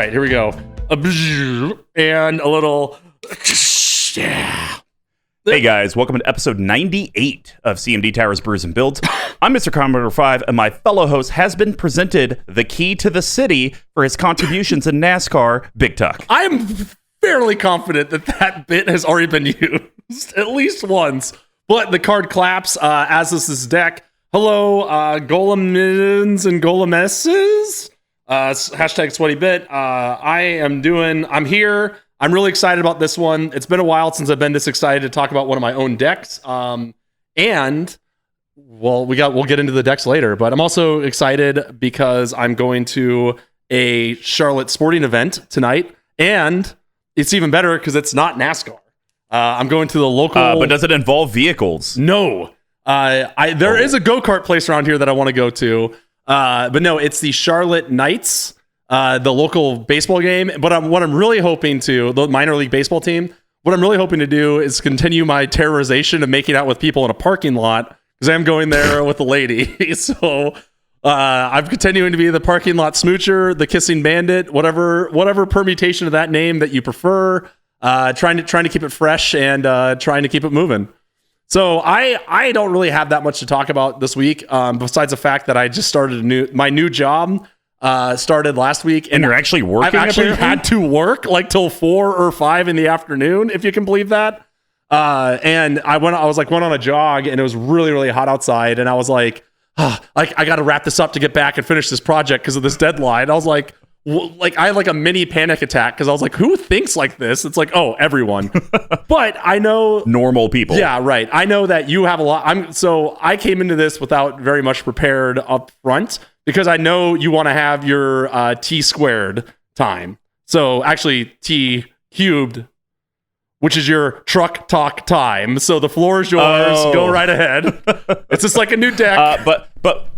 right, here we go. And a little... Yeah. Hey guys, welcome to episode 98 of CMD Towers, Brews, and Builds. I'm Mr. Commodore 5, and my fellow host has been presented the key to the city for his contributions in NASCAR, Big Tuck. I'm fairly confident that bit has already been used at least once. But the card claps, as is this deck. Hello, golemins and golemesses. Hashtag sweaty bit. I'm here. I'm really excited about this one. It's been a while since I've been this excited to talk about one of my own decks. And we'll get into the decks later, but I'm also excited because I'm going to a Charlotte sporting event tonight, and it's even better because it's not NASCAR. I'm going to the local. But does it involve vehicles? No. There is a go-kart place around here that I want to go to. But no, it's the Charlotte Knights, the local baseball game. But what I'm really hoping to, the minor league baseball team, what I'm really hoping to do is continue my terrorization of making out with people in a parking lot, because I'm going there with a lady. So I'm continuing to be the parking lot smoocher, the kissing bandit, whatever permutation of that name that you prefer. Trying to keep it fresh and trying to keep it moving. So I don't really have that much to talk about this week, besides the fact that I just started my new job. Started last week, and you're actually working. I've actually had to work like till 4 or 5 in the afternoon, if you can believe that. And I went on a jog, and it was really, really hot outside, and I was like, I got to wrap this up to get back and finish this project because of this deadline. I was like I had like a mini panic attack because I was like, who thinks like this? It's like, oh, everyone. But I know normal people. Yeah, right. I know that you have a lot. So I came into this without very much prepared up front because I know you want to have your T squared time. So actually T cubed, which is your truck talk time. So the floor is yours. Go right ahead. It's just like a new deck. But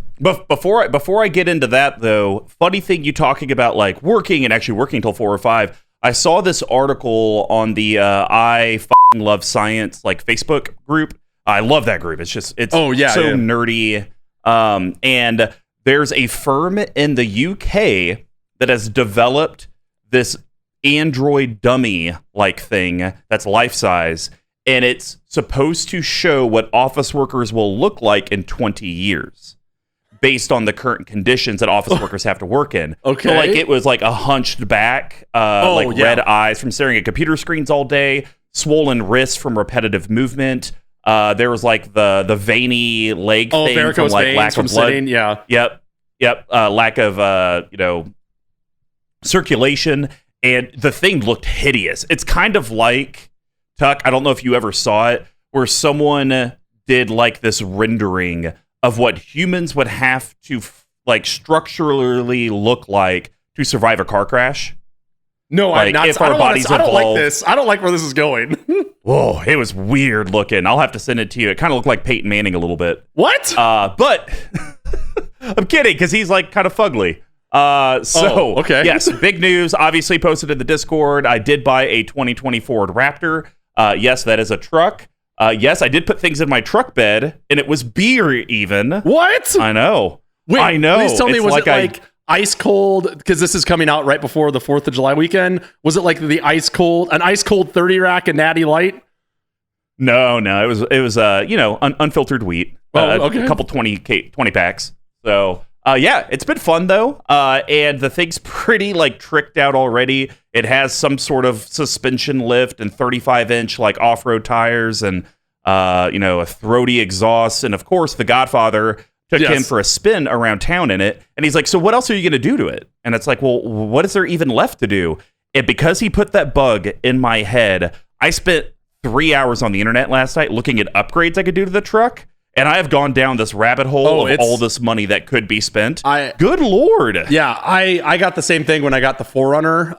before I get into that, though, funny thing you talking about like working and actually working till 4 or 5. I saw this article on the I f***ing love science like Facebook group. I love that group. It's so nerdy. And there's a firm in the UK that has developed this Android dummy like thing that's life size, and it's supposed to show what office workers will look like in 20 years. Based on the current conditions that office workers have to work in. Okay. So, like, it was like a hunched back, red eyes from staring at computer screens all day, swollen wrists from repetitive movement. There was like the veiny leg thing from like lack of blood. Sitting, yeah. Yep. Lack of circulation, and the thing looked hideous. It's kind of like, Tuck, I don't know if you ever saw it, where someone did like this rendering of what humans would have to like structurally look like to survive a car crash. No, like, I don't like this. I don't like where this is going. Whoa, it was weird looking. I'll have to send it to you. It kind of looked like Peyton Manning a little bit. What? But I'm kidding, because he's like kind of fugly. Okay. Yes, big news. Obviously posted in the Discord. I did buy a 2020 Ford Raptor. Yes, that is a truck. Yes, I did put things in my truck bed, and it was beer even. What? I know. Wait, I know. Please tell me, was it like ice cold? Because this is coming out right before the 4th of July weekend. Was it like an ice cold 30 rack and Natty Light? No. It was unfiltered wheat. Okay. A couple 20 packs. So, yeah, it's been fun though. And the thing's pretty like tricked out already. It has some sort of suspension lift and 35-inch like off-road tires and a throaty exhaust. And of course, The Godfather took him for a spin around town in it. And he's like, so what else are you going to do to it? And it's like, well, what is there even left to do? And because he put that bug in my head, I spent 3 hours on the internet last night looking at upgrades I could do to the truck. And I have gone down this rabbit hole of all this money that could be spent. Good Lord. Yeah, I got the same thing when I got the 4Runner,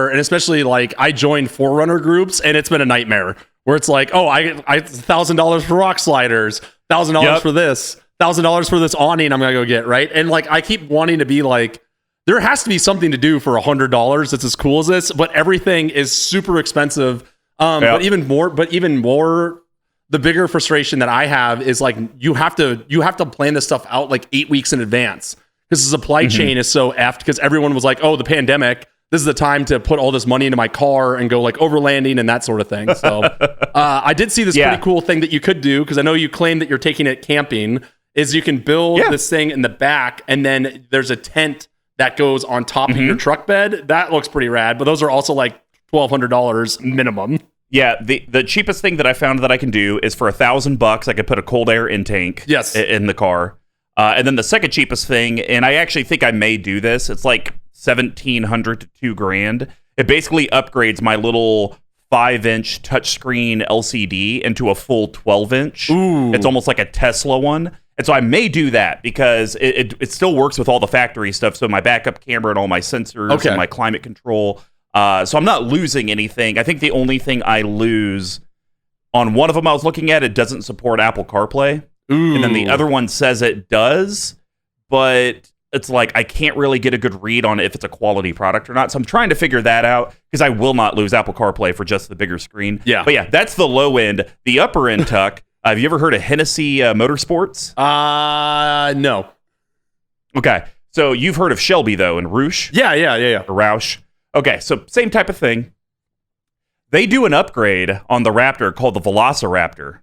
and especially like I joined 4Runner groups, and it's been a nightmare where it's like, I $1,000 for rock sliders, $1,000 for this, $1,000 for this awning I'm going to go get, right? And like I keep wanting to be like, there has to be something to do for $100 that's as cool as this, but everything is super expensive. But even more, the bigger frustration that I have is like you have to plan this stuff out like 8 weeks in advance because the supply chain is so effed because everyone was like, oh, the pandemic, this is the time to put all this money into my car and go like overlanding and that sort of thing. So I did see this pretty cool thing that you could do, because I know you claim that you're taking it camping, is you can build this thing in the back, and then there's a tent that goes on top of your truck bed. That looks pretty rad, but those are also like $1,200 minimum. Yeah, the cheapest thing that I found that I can do is for $1,000, I could put a cold air intake in the car. And then the second cheapest thing, and I actually think I may do this, it's like $1,700 to $2,000. It basically upgrades my little 5-inch touchscreen LCD into a full 12-inch. It's almost like a Tesla one. And so I may do that because it still works with all the factory stuff. So my backup camera and all my sensors and my climate control. So I'm not losing anything. I think the only thing I lose on one of them I was looking at, it doesn't support Apple CarPlay. And then the other one says it does, but it's like I can't really get a good read on if it's a quality product or not. So I'm trying to figure that out, because I will not lose Apple CarPlay for just the bigger screen. Yeah. But yeah, that's the low end. The upper end, Tuck, have you ever heard of Hennessy Motorsports? No. Okay. So you've heard of Shelby, though, and Roush? Yeah. Or Roush. Okay, so same type of thing. They do an upgrade on the Raptor called the Velociraptor.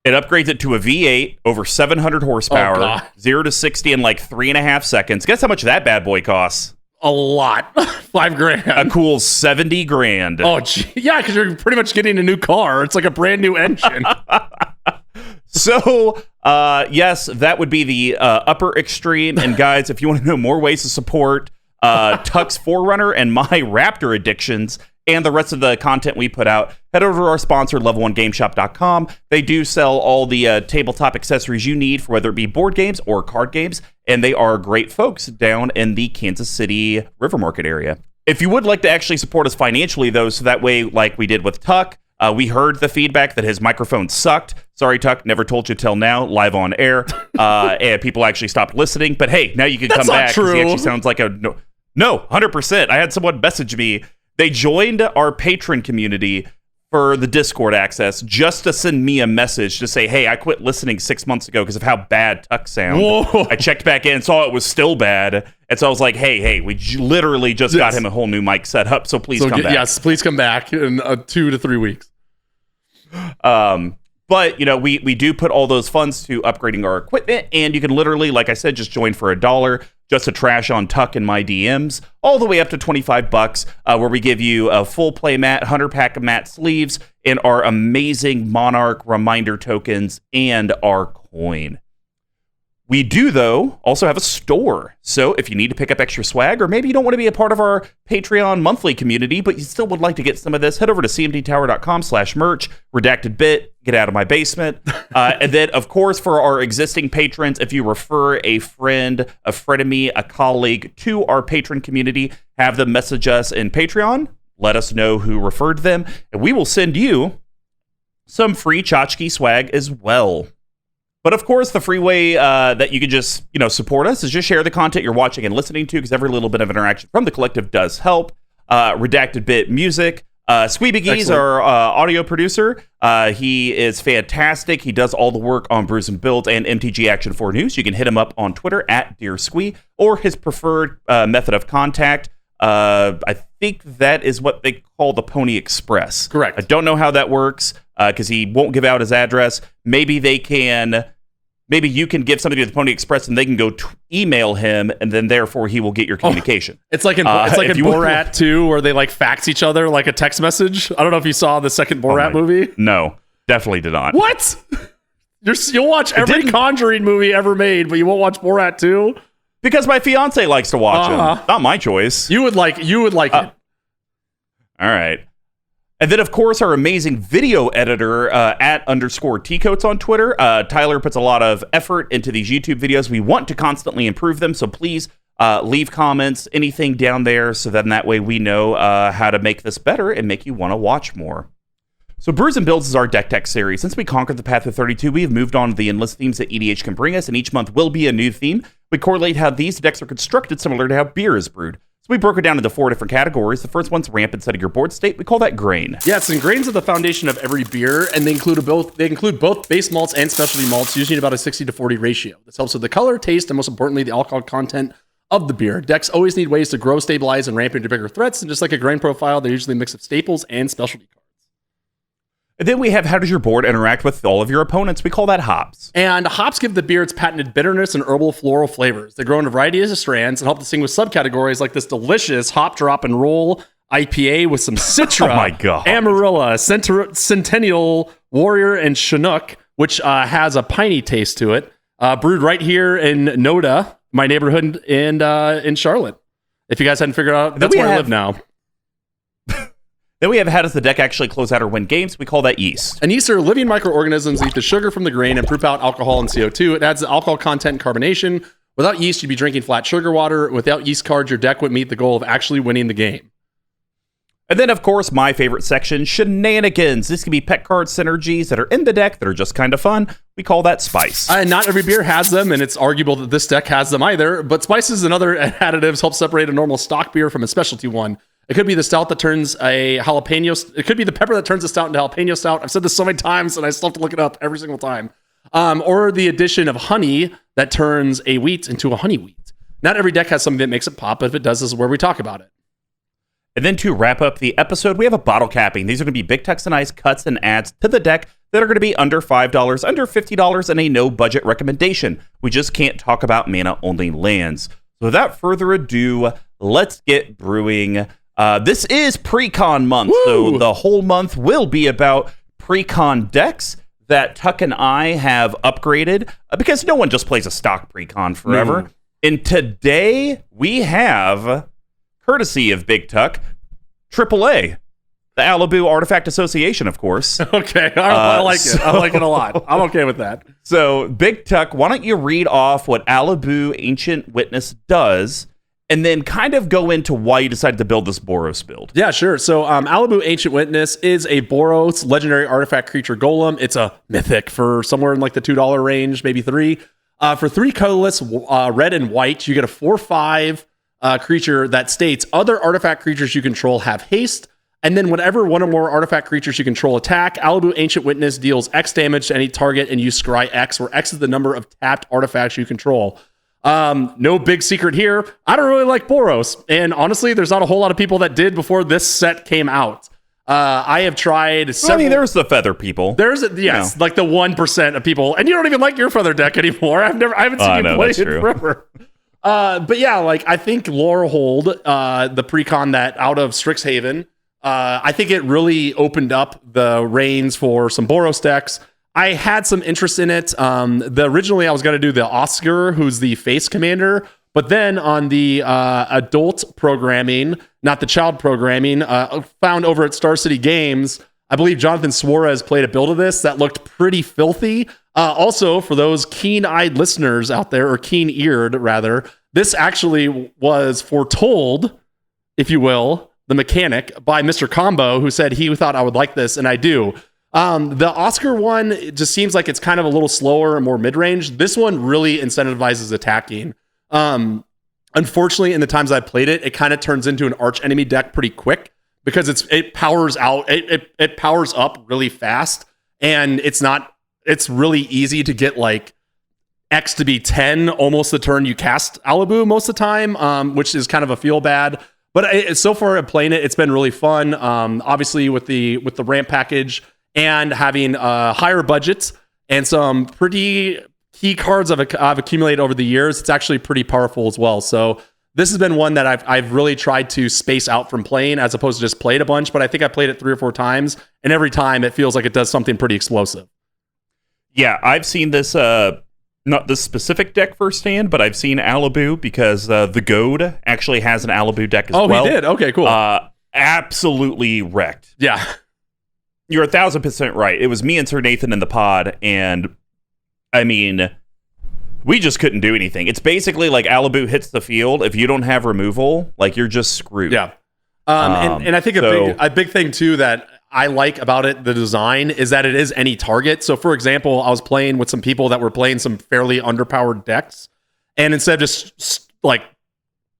It upgrades it to a V8 over 700 horsepower, 0 to 60 in like 3.5 seconds. Guess how much that bad boy costs? A lot. $5,000. A cool $70,000. Oh, gee. Yeah, because you're pretty much getting a new car. It's like a brand new engine. So, yes, that would be the upper extreme. And guys, if you want to know more ways to support Tuck's Forerunner and my Raptor addictions and the rest of the content we put out, head over to our sponsor, level1gameshop.com. They do sell all the tabletop accessories you need for whether it be board games or card games, and they are great folks down in the Kansas City River Market area. If you would like to actually support us financially, though, so that way, like we did with Tuck, we heard the feedback that his microphone sucked. Sorry, Tuck, never told you till now, live on air. And people actually stopped listening. But hey, now you can come back, because he actually sounds like a... No, 100%. I had someone message me. They joined our Patron community for the Discord access just to send me a message to say, hey, I quit listening 6 months ago because of how bad Tuck sound. Whoa. I checked back in and saw it was still bad. And so I was like, hey, we literally just got him a whole new mic set up, so please come back. Yes, please come back in 2 to 3 weeks. But, you know, we do put all those funds to upgrading our equipment, and you can literally, like I said, just join for $1 just to trash on Tuck in my DMs, all the way up to $25, where we give you a full play mat, 100-pack of mat sleeves, and our amazing Monarch reminder tokens and our coin. We do, though, also have a store. So if you need to pick up extra swag, or maybe you don't want to be a part of our Patreon monthly community, but you still would like to get some of this, head over to cmdtower.com/merch, redacted bit, get out of my basement. And then, of course, for our existing patrons, if you refer a friend, a frenemy, a colleague to our patron community, have them message us in Patreon, let us know who referred them, and we will send you some free tchotchke swag as well. But of course, the free way that you can just, support us is just share the content you're watching and listening to, because every little bit of interaction from the collective does help. Redacted Bit Music. Squeeby Gee's our audio producer. He is fantastic. He does all the work on Brews and Builds and MTG Action 4 News. You can hit him up on Twitter @DearSquee, or his preferred method of contact. I think that is what they call the Pony Express. Correct. I don't know how that works, because he won't give out his address. Maybe you can give somebody to the Pony Express and they can go email him, and then therefore he will get your communication. It's like in Borat 2, where they like fax each other like a text message. I don't know if you saw the second Borat movie. No, definitely did not. What? You'll watch every Conjuring movie ever made, but you won't watch Borat 2? Because my fiance likes to watch them. Not my choice. You would like it. All right. And then, of course, our amazing video editor @_tcoats on Twitter. Tyler puts a lot of effort into these YouTube videos. We want to constantly improve them, so please leave comments, anything down there, so then that way we know how to make this better and make you want to watch more. So Brews and Builds is our deck tech series. Since we conquered the path of 32, we have moved on to the endless themes that EDH can bring us, and each month will be a new theme. We correlate how these decks are constructed, similar to how beer is brewed. We broke it down into 4 different categories. The first one's ramp and setting your board state. We call that grain. Yes, and grains are the foundation of every beer, and they include both base malts and specialty malts, usually about a 60-40 ratio. This helps with the color, taste, and most importantly, the alcohol content of the beer. Decks always need ways to grow, stabilize, and ramp into bigger threats, and just like a grain profile, they're usually a mix of staples and specialty cards. And then we have, how does your board interact with all of your opponents? We call that hops. And hops give the beer its patented bitterness and herbal floral flavors. They grow in a variety of strands and help distinguish subcategories like this delicious hop drop and roll IPA with some Citra, Oh my God. Amarilla, Centennial, Warrior, and Chinook, which has a piney taste to it. Brewed right here in Noda, my neighborhood in Charlotte. If you guys hadn't figured out, that's where I live now. Then we have, how does the deck actually close out or win games? We call that yeast. And yeast are living microorganisms that eat the sugar from the grain and proof out alcohol and CO2. It adds the alcohol content and carbonation. Without yeast, you'd be drinking flat sugar water. Without yeast cards, your deck would meet the goal of actually winning the game. And then, of course, my favorite section, shenanigans. This can be pet card synergies that are in the deck that are just kind of fun. We call that spice. Not every beer has them, and it's arguable that this deck has them either. But spices and other additives help separate a normal stock beer from a specialty one. It could be the stout that turns a jalapeno. It could be the pepper that turns a stout into jalapeno stout. I've said this so many times, and I still have to look it up every single time. Or the addition of honey that turns a wheat into a honey wheat. Not every deck has something that makes it pop, but if it does, this is where we talk about it. And then to wrap up the episode, we have a bottle capping. These are going to be Big Tex and Ice cuts and adds to the deck that are going to be under $5, under $50, and a no-budget recommendation. We just can't talk about mana-only lands. So without further ado, let's get brewing. This is pre-con month, so the whole month will be about pre-con decks that Tuck and I have upgraded because no one just plays a stock pre-con forever. And today we have, courtesy of Big Tuck, AAA, the Alibou Artifact Association, of course. Okay, I like it. I like it a lot. I'm okay with that. So, Big Tuck, why don't you read off what Alibou Ancient Witness does, and then kind of go into why you decided to build this Boros build. Yeah, sure. So Alibou Ancient Witness is a Boros legendary artifact creature golem. It's a mythic for somewhere in like the $2 range, maybe $3. For 3 colorless, red and white, you get a 4/5 creature that states other artifact creatures you control have haste, and then whenever one or more artifact creatures you control attack, Alibou Ancient Witness deals X damage to any target and you scry X, where X is the number of tapped artifacts you control. No big secret here. I don't really like Boros, and honestly, there's not a whole lot of people that did before this set came out. I have tried several... I mean, there's the feather people. There's like the 1% of people, and you don't even like your feather deck anymore. I haven't seen you play it forever. But yeah, like I think Lorehold, the precon that out of Strixhaven, I think it really opened up the reins for some Boros decks. I had some interest in it. Originally I was going to do the Oscar, who's the face commander, but then on the adult programming, not the child programming, found over at Star City Games, I believe Jonathan Suarez played a build of this that looked pretty filthy. Also, for those keen-eyed listeners out there, or keen-eared rather, this actually was foretold, if you will, the mechanic, by Mr. Combo, who said he thought I would like this, and I do. The Oscar one, it just seems like it's kind of a little slower and more mid-range. This one really incentivizes attacking. Unfortunately, in the times I played it, it kind of turns into an arch enemy deck pretty quick because it powers out, it powers up really fast, and it's really easy to get like X to be 10 almost the turn you cast Alibou most of the time, which is kind of a feel bad. But so far playing it, it's been really fun. Obviously with the ramp package and having higher budgets and some pretty key cards I've accumulated over the years, it's actually pretty powerful as well. So this has been one that I've really tried to space out from playing as opposed to just played a bunch. But I think I played it 3 or 4 times, and every time it feels like it does something pretty explosive. Yeah, I've seen this, not this specific deck firsthand, but I've seen Alibou because the Goad actually has an Alibou deck as well. Oh, he did? Okay, cool. Absolutely wrecked. Yeah. You're 1,000% right. It was me and Sir Nathan in the pod, and I mean, we just couldn't do anything. It's basically like Alibou hits the field. If you don't have removal, like you're just screwed. Yeah. And I think a big thing too that I like about it, the design, is that it is any target. So for example, I was playing with some people that were playing some fairly underpowered decks, and instead of just like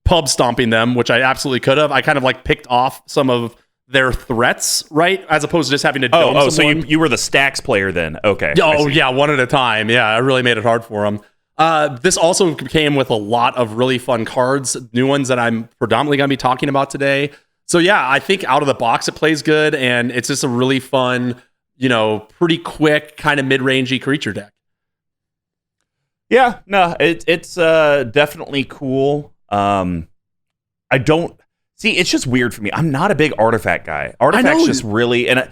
pub stomping them, which I absolutely could have, I kind of like picked off some of their threats, right? As opposed to just having to dome someone. So you were the stacks player then. Okay. Oh, yeah, one at a time. Yeah, I really made it hard for them. This also came with a lot of really fun cards, new ones that I'm predominantly going to be talking about today. So yeah, I think out of the box it plays good, and it's just a really fun, pretty quick kind of mid-rangey creature deck. Yeah, no, it's definitely cool. I don't see. It's just weird for me. I'm not a big artifact guy. Artifacts just really and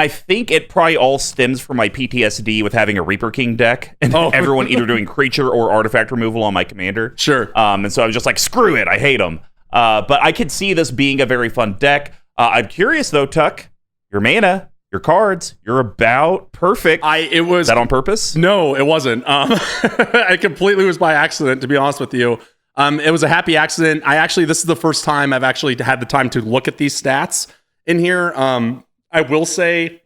I think it probably all stems from my PTSD with having a Reaper King deck and everyone either doing creature or artifact removal on my commander. Sure. And so I was just like, screw it, I hate them. But I could see this being a very fun deck. I'm curious though, Tuck, your mana, your cards, you're about perfect. Is that on purpose? No, it wasn't. It completely was by accident, to be honest with you. It was a happy accident. This is the first time I've actually had the time to look at these stats in here. I will say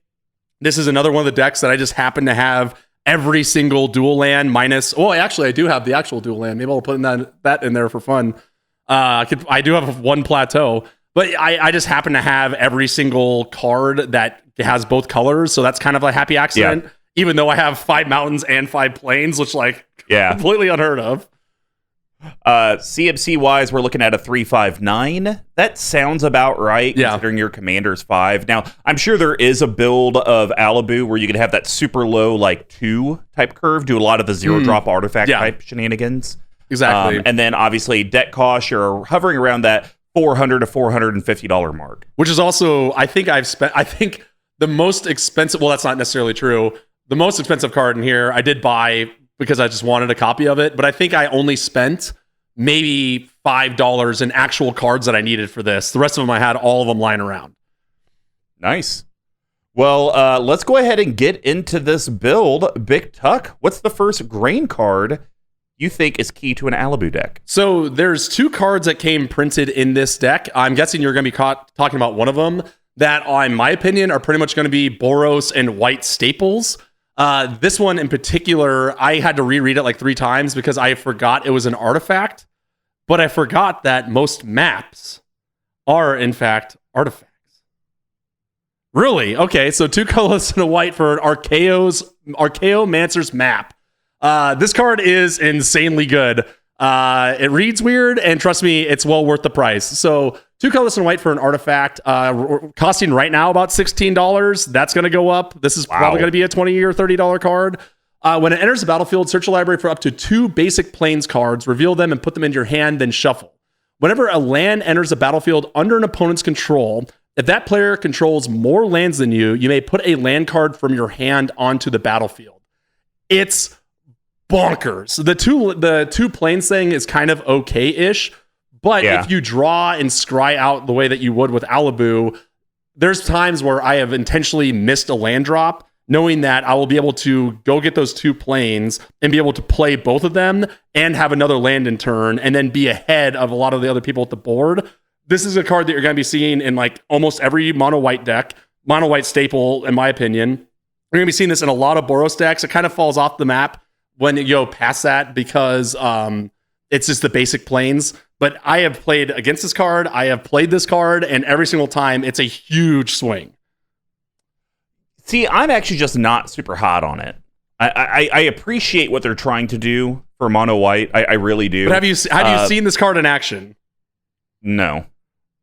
this is another one of the decks that I just happen to have every single dual land minus. Oh, actually, I do have the actual dual land. Maybe I'll put that in there for fun. I do have one plateau, but I just happen to have every single card that has both colors. So that's kind of a happy accident, even though I have 5 mountains and 5 plains, which completely unheard of. CMC wise, we're looking at a 359. That sounds about right, considering your commander's 5. Now, I'm sure there is a build of Alibou where you could have that super low, 2 type curve, do a lot of the 0-drop artifact type shenanigans. Exactly. And then, obviously, deck cost, you're hovering around that $400 to $450 mark. Which is also, I think the most expensive, well, that's not necessarily true. The most expensive card in here, I did buy because I just wanted a copy of it, but I think I only spent maybe $5 in actual cards that I needed for this. The rest of them, I had all of them lying around. Nice. Well, let's go ahead and get into this build. Big Tuck, what's the first grain card you think is key to an Alibou deck? So there's 2 cards that came printed in this deck. I'm guessing you're going to be talking about one of them that, in my opinion, are pretty much going to be Boros and white staples. This one in particular, I had to reread it 3 times because I forgot it was an artifact, but I forgot that most maps are, in fact, artifacts. Really? Okay, so 2 colors and a white for an Archaeomancer's map. This card is insanely good. It reads weird, and trust me, it's well worth the price. So 2 colors and white for an artifact, costing right now about $16. That's going to go up. This is probably going to be a $20 or $30 card. When it enters the battlefield, search a library for up to 2 basic plains cards, reveal them, and put them into your hand, then shuffle. Whenever a land enters the battlefield under an opponent's control, if that player controls more lands than you, you may put a land card from your hand onto the battlefield. It's bonkers. The two plains thing is kind of okay-ish, but if you draw and scry out the way that you would with Alibou, there's times where I have intentionally missed a land drop, knowing that I will be able to go get those 2 plains and be able to play both of them and have another land in turn and then be ahead of a lot of the other people at the board. This is a card that you're going to be seeing in almost every mono-white deck, mono-white staple, in my opinion. You're going to be seeing this in a lot of Boros decks. It kind of falls off the map when you go past that because it's just the basic plains. But I have played against this card. I have played this card, and every single time, it's a huge swing. See, I'm actually just not super hot on it. I appreciate what they're trying to do for mono white. I really do. But have you seen this card in action? No.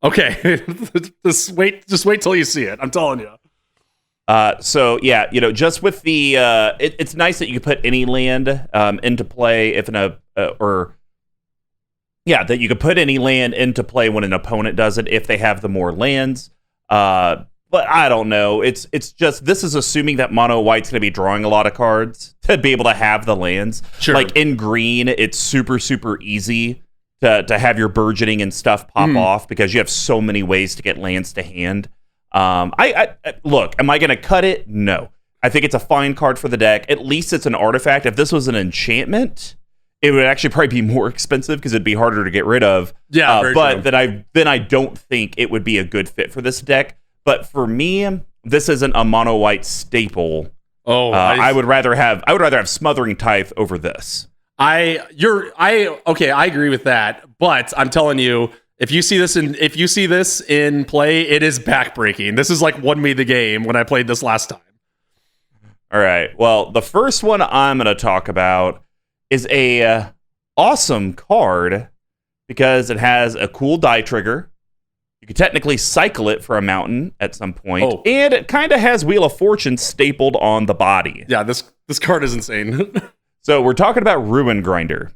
Okay, just wait till you see it. I'm telling you. So yeah, just with the it's nice that you can put any land into play that you could put any land into play when an opponent does it if they have the more lands. But I don't know. It's just this is assuming that mono white's going to be drawing a lot of cards to be able to have the lands. Sure. Like in green, it's super super easy to have your burgeoning and stuff pop off because you have so many ways to get lands to hand. I look, am I going to cut it? No. I think it's a fine card for the deck. At least it's an artifact. If this was an enchantment, it would actually probably be more expensive because it'd be harder to get rid of. Yeah, but then I don't think it would be a good fit for this deck. But for me, this isn't a mono white staple. I would rather have Smothering Tithe over this. I agree with that, but I'm telling you, if you see this in play, it is backbreaking. This is like won me the game when I played this last time. All right. Well, the first one I'm going to talk about is a awesome card because it has a cool die trigger. You could technically cycle it for a mountain at some point, and it kind of has Wheel of Fortune stapled on the body. Yeah, this card is insane. So we're talking about Ruin Grinder.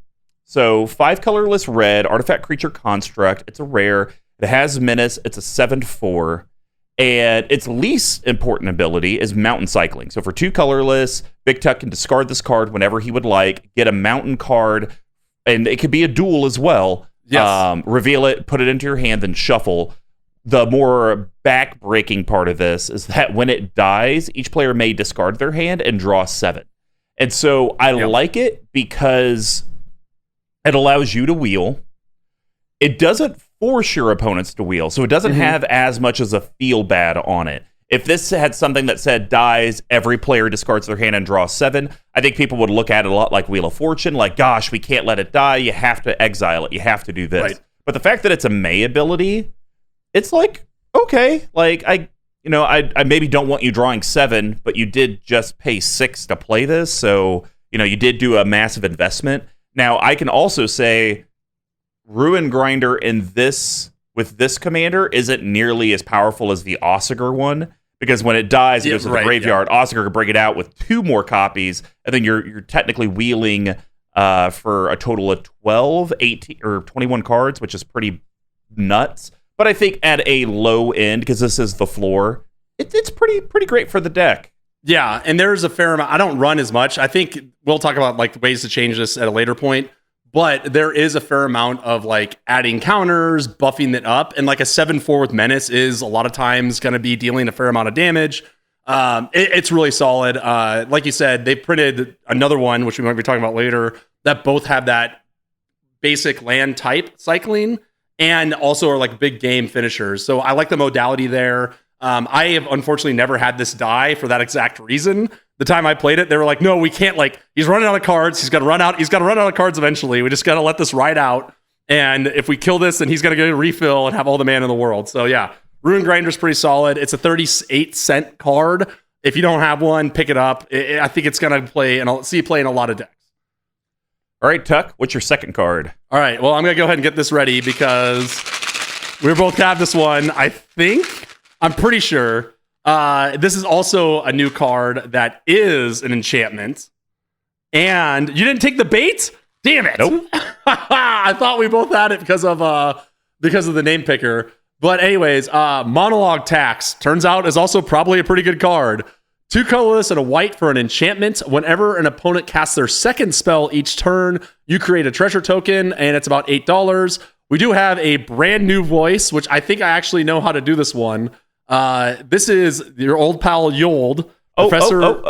So 5 colorless red, artifact creature construct. It's a rare. It has menace. It's a 7/4. And its least important ability is mountain cycling. So for 2 colorless, Big Tuck can discard this card whenever he would like, get a mountain card, and it could be a duel as well. Yes. Reveal it, put it into your hand, then shuffle. The more back-breaking part of this is that when it dies, each player may discard their hand and draw 7. And so I like it because it allows you to wheel. It doesn't force your opponents to wheel, so it doesn't have as much as a feel bad on it. If this had something that said dies, every player discards their hand and draws 7, I think people would look at it a lot like Wheel of Fortune, like, gosh, we can't let it die, you have to exile it, you have to do this. Right. But the fact that it's a May ability, it's like, okay, like, I maybe don't want you drawing 7, but you did just pay 6 to play this, so, you did do a massive investment. Now, I can also say Ruin Grinder with this commander isn't nearly as powerful as the Ossiger one, because when it dies, it goes to the graveyard. Yeah. Ossiger can bring it out with 2 more copies, and then you're technically wheeling for a total of 12, 18, or 21 cards, which is pretty nuts. But I think at a low end, because this is the floor, it's pretty great for the deck. Yeah, and there's a fair amount. I don't run as much. I think we'll talk about like ways to change this at a later point. But there is a fair amount of like adding counters, buffing it up, and like a 7/4 with menace is a lot of times going to be dealing a fair amount of damage. It's really solid. Like you said, they printed another one, which we might be talking about later, that both have that basic land type cycling and also are like big game finishers. So I like the modality there. I have unfortunately never had this die for that exact reason. The time I played it, they were like, no, we can't, like, he's running out of cards. He's got to run out of cards eventually. We just got to let this ride out. And if we kill this, then he's going to get a refill and have all the mana in the world. So yeah, Ruin Grinder's pretty solid. It's a 38-cent card. If you don't have one, pick it up. I think it's going to play, and I'll see you play in a lot of decks. All right, Tuck, what's your second card? All right, well, I'm going to go ahead and get this ready because we both have this one. I'm pretty sure. This is also a new card that is an enchantment. And you didn't take the bait? Damn it. Nope. I thought we both had it because of the name picker. But anyways, Monologue Tax turns out is also probably a pretty good card. 2 colorless and a white for an enchantment. Whenever an opponent casts their second spell each turn, you create a treasure token, and it's about $8. We do have a brand new voice, which I think I actually know how to do this one. This is your old pal Yold, Professor.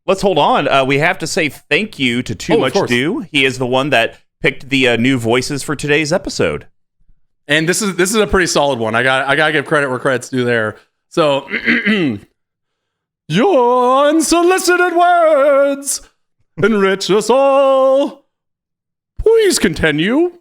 Let's hold on. We have to say thank you to TooMuchDew. He is the one that picked the new voices for today's episode. And this is a pretty solid one. I gotta give credit where credit's due there. So your unsolicited words enrich us all. Please continue.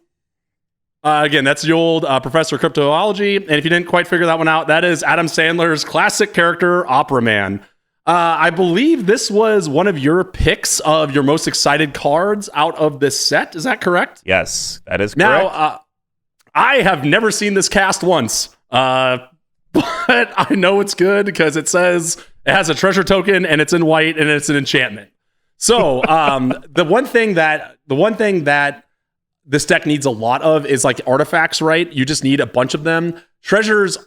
Again, that's the old Professor of Cryptozoology. And if you didn't quite figure that one out, that is Adam Sandler's classic character, Opera Man. I believe this was one of your picks of your most excited cards out of this set. Is that correct? Yes, that is correct. Now, I have never seen this cast once, but I know it's good because it says it has a treasure token and it's in white and it's an enchantment. So the one thing that this deck needs a lot of is like artifacts, right? You just need a bunch of them. Treasures,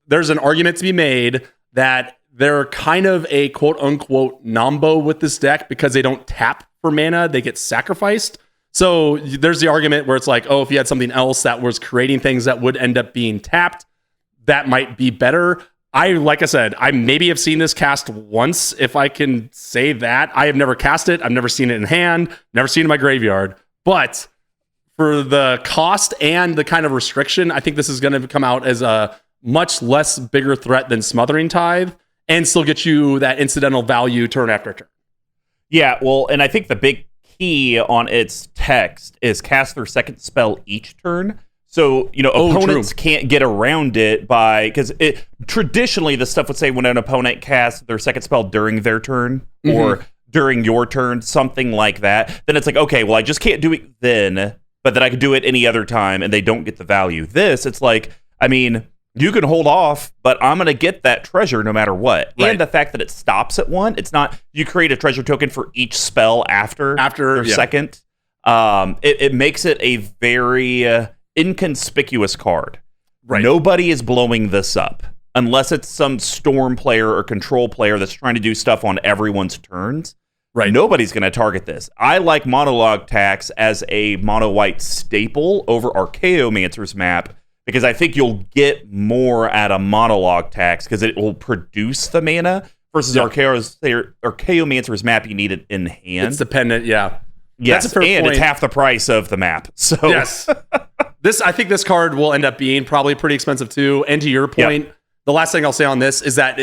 there's an argument to be made that they're kind of a quote unquote nombo with this deck because they don't tap for mana, they get sacrificed. So there's the argument where it's like, oh, if you had something else that was creating things that would end up being tapped, that might be better. Like I said, I maybe have seen this cast once, if I can say that. I have never cast it. I've never seen it in hand, never seen it in my graveyard. But for the cost and the kind of restriction, I think this is going to come out as a much less bigger threat than Smothering Tithe and still get you that incidental value turn after turn. Yeah, well, and I think the big key on its text is cast their second spell each turn. So, opponents can't get around it because traditionally the stuff would say when an opponent casts their second spell during their turn or during your turn, something like that, then it's like, okay, well, I just can't do it then, but then I can do it any other time, and they don't get the value. This, it's like, I mean, you can hold off, but I'm going to get that treasure no matter what. Right. And the fact that it stops at 1, it's not, you create a treasure token for each spell after your second. It makes it a very inconspicuous card. Right. Nobody is blowing this up unless it's some storm player or control player that's trying to do stuff on everyone's turns. Right. Nobody's going to target this. I like Monologue Tax as a mono-white staple over Archaeomancer's map because I think you'll get more at a Monologue Tax because it will produce the mana versus Archaeomancer's map, you need it in hand. It's dependent, yeah. Yes, That's a fair and point. it's half the price of the map. So yes. I think this card will end up being probably pretty expensive too. And to your point, the last thing I'll say on this is that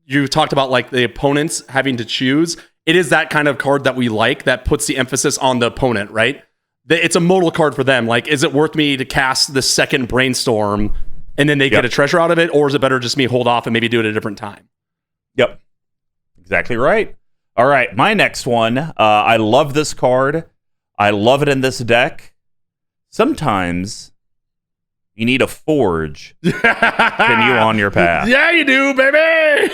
you talked about like the opponents having to choose. It is that kind of card that we like that puts the emphasis on the opponent, right? It's a modal card for them. Like, is it worth me to cast the second Brainstorm and then they get a treasure out of it? Or is it better just me hold off and maybe do it at a different time? Yep. Exactly right. All right, my next one. I love this card. I love it in this deck. Sometimes you need a forge to continue on your path. Yeah, you do, baby!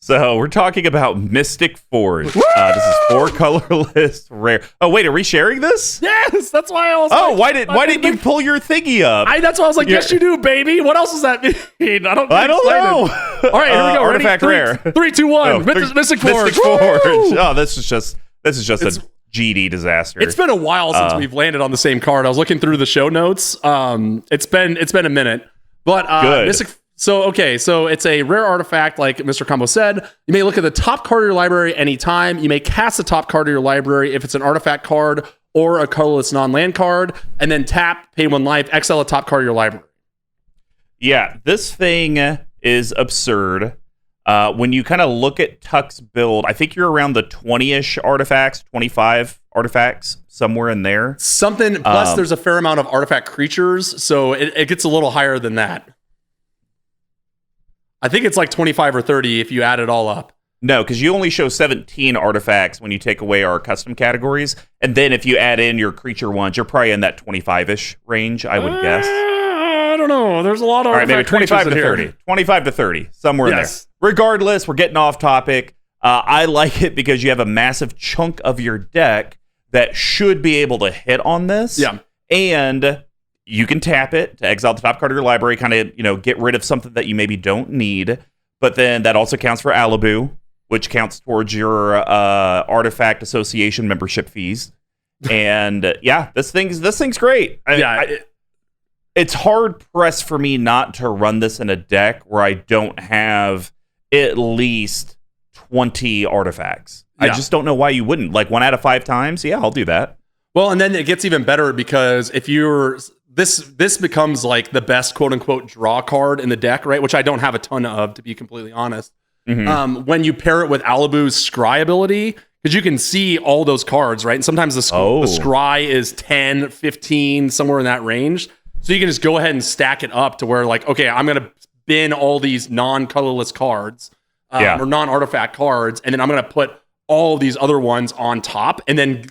So we're talking about Mystic Forge. This is 4 colorless rare. Oh wait, are we sharing this? Yes, that's why I was. Oh, why didn't you pull your thingy up? That's why I was like, yes, you do, baby. What else does that mean? I don't know. All right, here we go. Artifact rare. 3, 2, 1. Mystic Forge. Mystic Forge. Oh, this is just a GD disaster. It's been a while since we've landed on the same card. I was looking through the show notes. It's been a minute, but good. Mystic. So it's a rare artifact, like Mr. Combo said. You may look at the top card of your library anytime. You may cast the top card of your library if it's an artifact card or a colorless non-land card, and then tap, pay 1 life, exile the top card of your library. Yeah, this thing is absurd. When you kind of look at Tuck's build, I think you're around the 20-ish artifacts, 25 artifacts, somewhere in there. Something, plus there's a fair amount of artifact creatures, so it gets a little higher than that. I think it's like 25 or 30 if you add it all up. No, because you only show 17 artifacts when you take away our custom categories. And then if you add in your creature ones, you're probably in that 25-ish range, I would guess. I don't know. There's a lot of artifact maybe 25 to 30. Here. 25 to 30, somewhere in there. Regardless, we're getting off topic. I like it because you have a massive chunk of your deck that should be able to hit on this. Yeah. And you can tap it to exile the top card of your library, kind of, get rid of something that you maybe don't need. But then that also counts for Alibou, which counts towards your artifact association membership fees. And this thing's great. It's hard pressed for me not to run this in a deck where I don't have at least 20 artifacts. I just don't know why you wouldn't. Like 1 out of 5 times, I'll do that. Well, and then it gets even better because if you're this becomes like the best quote unquote draw card in the deck, right? Which I don't have a ton of, to be completely honest. Mm-hmm. When you pair it with Alibou's scry ability, because you can see all those cards, right? And sometimes the scry is 10, 15, somewhere in that range. So you can just go ahead and stack it up to where like, okay, I'm going to bin all these non-colorless cards or non-artifact cards, and then I'm going to put all of these other ones on top, and then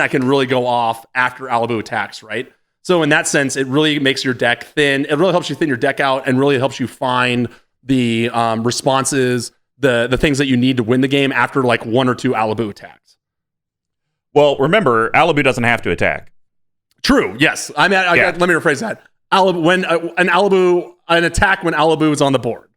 I can really go off after Alibou attacks, right? So in that sense, it really makes your deck thin. It really helps you thin your deck out and really helps you find the responses, the things that you need to win the game after like 1 or 2 Alibou attacks. Well, remember, Alibou doesn't have to attack. True, yes. I mean, let me rephrase that. An attack when Alibou is on the board.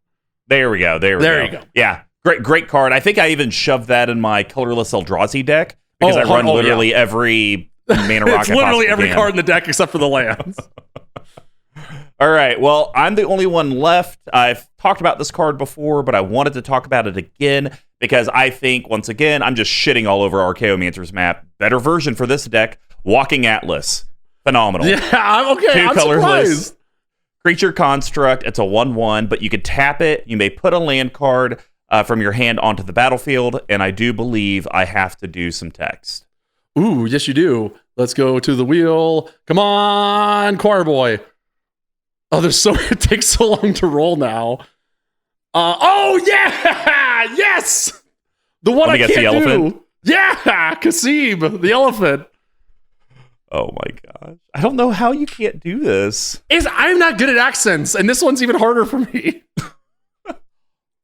There we go. There you go. Yeah, great card. I think I even shoved that in my colorless Eldrazi deck because I run literally every mana rock. It's literally every card in the deck except for the lands. All right. Well, I'm the only one left. I've talked about this card before, but I wanted to talk about it again because I think, once again, I'm just shitting all over Archaeomancer's map. Better version for this deck, Walking Atlas. Phenomenal. Yeah, I'm okay. 2 I'm colorless. Surprised. Creature construct. It's a 1/1, but you can tap it. You may put a land card from your hand onto the battlefield, and I do believe I have to do some text. Ooh, yes, you do. Let's go to the wheel. Come on, Choir Boy. Oh, it takes so long to roll now. Oh, yeah! Yes! The one I can't do. Yeah, Kasib, the elephant. Oh my gosh. I don't know how you can't do this. I'm not good at accents, and this one's even harder for me.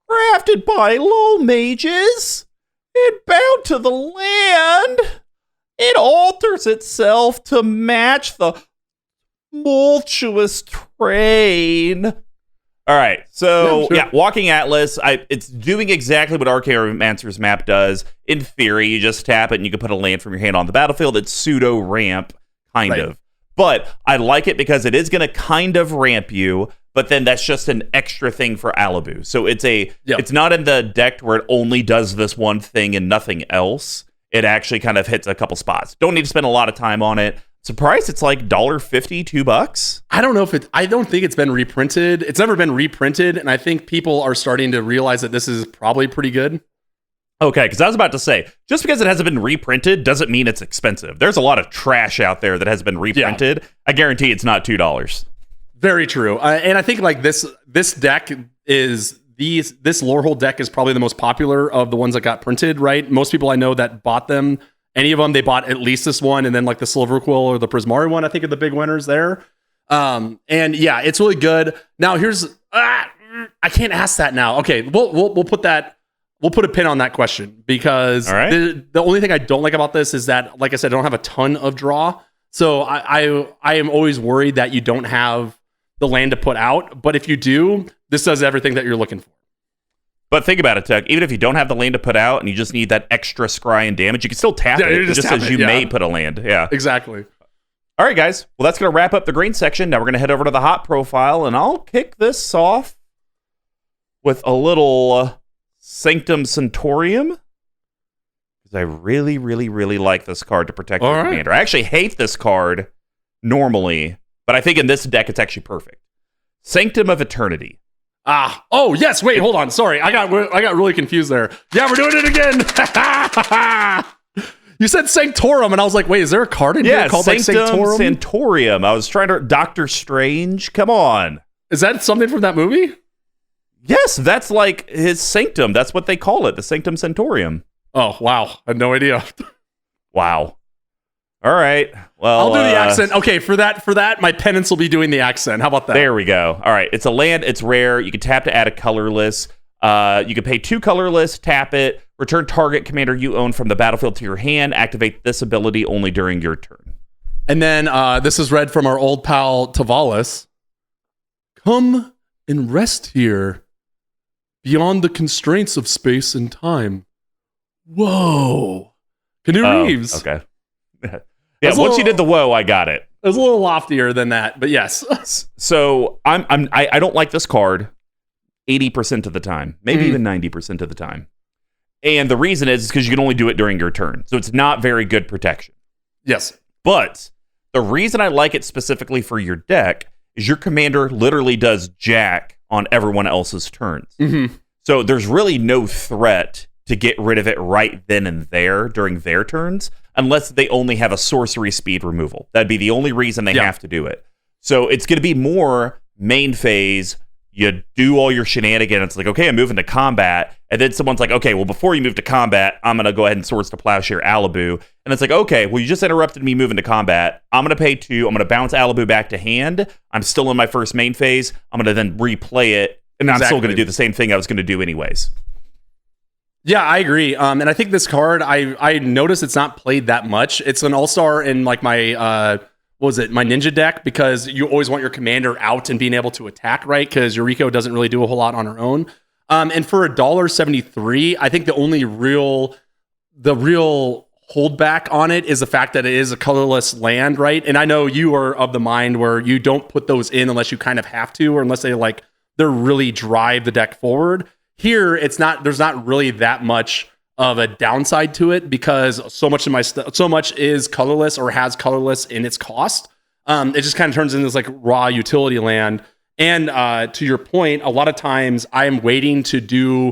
Crafted by lol mages and bound to the land. It alters itself to match the tumultuous train. All right, so sure. Walking Atlas, it's doing exactly what Archaeomancer's map does. In theory, you just tap it and you can put a land from your hand on the battlefield. It's pseudo ramp, kind of. But I like it because it is going to kind of ramp you, but then that's just an extra thing for Alibou. So it's not in the deck where it only does this one thing and nothing else. It actually kind of hits a couple spots. Don't need to spend a lot of time on it. Surprised it's like $1.50, $2. I don't know I don't think it's been reprinted. It's never been reprinted, and I think people are starting to realize that this is probably pretty good. Okay, because I was about to say, just because it hasn't been reprinted doesn't mean it's expensive. There's a lot of trash out there that has been reprinted. Yeah. I guarantee it's not $2. Very true. And I think like this deck is this Lorehold deck is probably the most popular of the ones that got printed, right? Most people I know that bought them, any of them, they bought at least this one, and then like the Silverquill or the Prismari one, I think are the big winners there. And yeah, it's really good. Now here's I can't ask that now. Okay, we'll put a pin on that question because the only thing I don't like about this is that, like I said, I don't have a ton of draw. So I am always worried that you don't have the land to put out. But if you do, this does everything that you're looking for. But think about it, Tech. Even if you don't have the land to put out and you just need that extra scry and damage, you can still tap it. It just says you may put a land. Yeah, exactly. All right, guys. Well, that's going to wrap up the green section. Now we're going to head over to the hot profile, and I'll kick this off with a little Sanctum Centaurium. Because I really, really, really like this card to protect your commander. I actually hate this card normally, but I think in this deck it's actually perfect. Sanctum of Eternity. Oh yes. Wait, hold on. Sorry, I got really confused there. Yeah, we're doing it again. You said Sanctorum, and I was like, wait, is there a card in here called Sanctum like Sanctorum? Centaurium. I was trying to Doctor Strange. Come on. Is that something from that movie? Yes, that's like his sanctum. That's what they call it, the Sanctum Centaurium. Oh wow, I had no idea. Wow. All right. Well, I'll do the accent. Okay, for that, my penance will be doing the accent. How about that? There we go. All right. It's a land. It's rare. You can tap to add a colorless. You can pay 2 colorless, tap it, return target commander you own from the battlefield to your hand. Activate this ability only during your turn. And then this is read from our old pal Tavalis. Come and rest here, beyond the constraints of space and time. Whoa, Canoe Reeves. Okay. Yeah, once you did the whoa, I got it. It was a little loftier than that, but yes. So I don't like this card 80% of the time, maybe even 90% of the time. And the reason is because you can only do it during your turn. So it's not very good protection. Yes. But the reason I like it specifically for your deck is your commander literally does jack on everyone else's turns. Mm-hmm. So there's really no threat to get rid of it right then and there during their turns, unless they only have a sorcery speed removal. That'd be the only reason they have to do it. So it's going to be more main phase. You do all your shenanigans. It's like, okay, I'm moving to combat. And then someone's like, okay, well, before you move to combat, I'm going to go ahead and Swords to Plowshare Alibou. And it's like, okay, well, you just interrupted me moving to combat. I'm going to pay 2. I'm going to bounce Alibou back to hand. I'm still in my first main phase. I'm going to then replay it. And I'm still going to do the same thing I was going to do anyways. Yeah, I agree. And I think this card, I noticed it's not played that much. It's an all-star in like my, my ninja deck, because you always want your commander out and being able to attack, right? Because Yuriko doesn't really do a whole lot on her own. And for $1.73, I think the real holdback on it is the fact that it is a colorless land, right? And I know you are of the mind where you don't put those in unless you kind of have to, or unless they really drive the deck forward. Here, there's not really that much of a downside to it, because so much is colorless or has colorless in its cost. It just kind of turns into this like raw utility land. And to your point, a lot of times I'm waiting to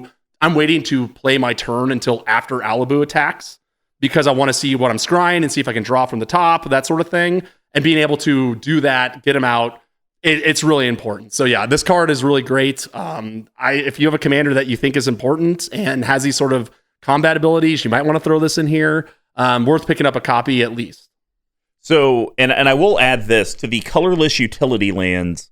play my turn until after Alibou attacks, because I want to see what I'm scrying and see if I can draw from the top, that sort of thing. And being able to do that, get them out, it's really important. So yeah, this card is really great. If you have a commander that you think is important and has these sort of combat abilities, you might want to throw this in here. Worth picking up a copy at least. So, and I will add this to the colorless utility lands.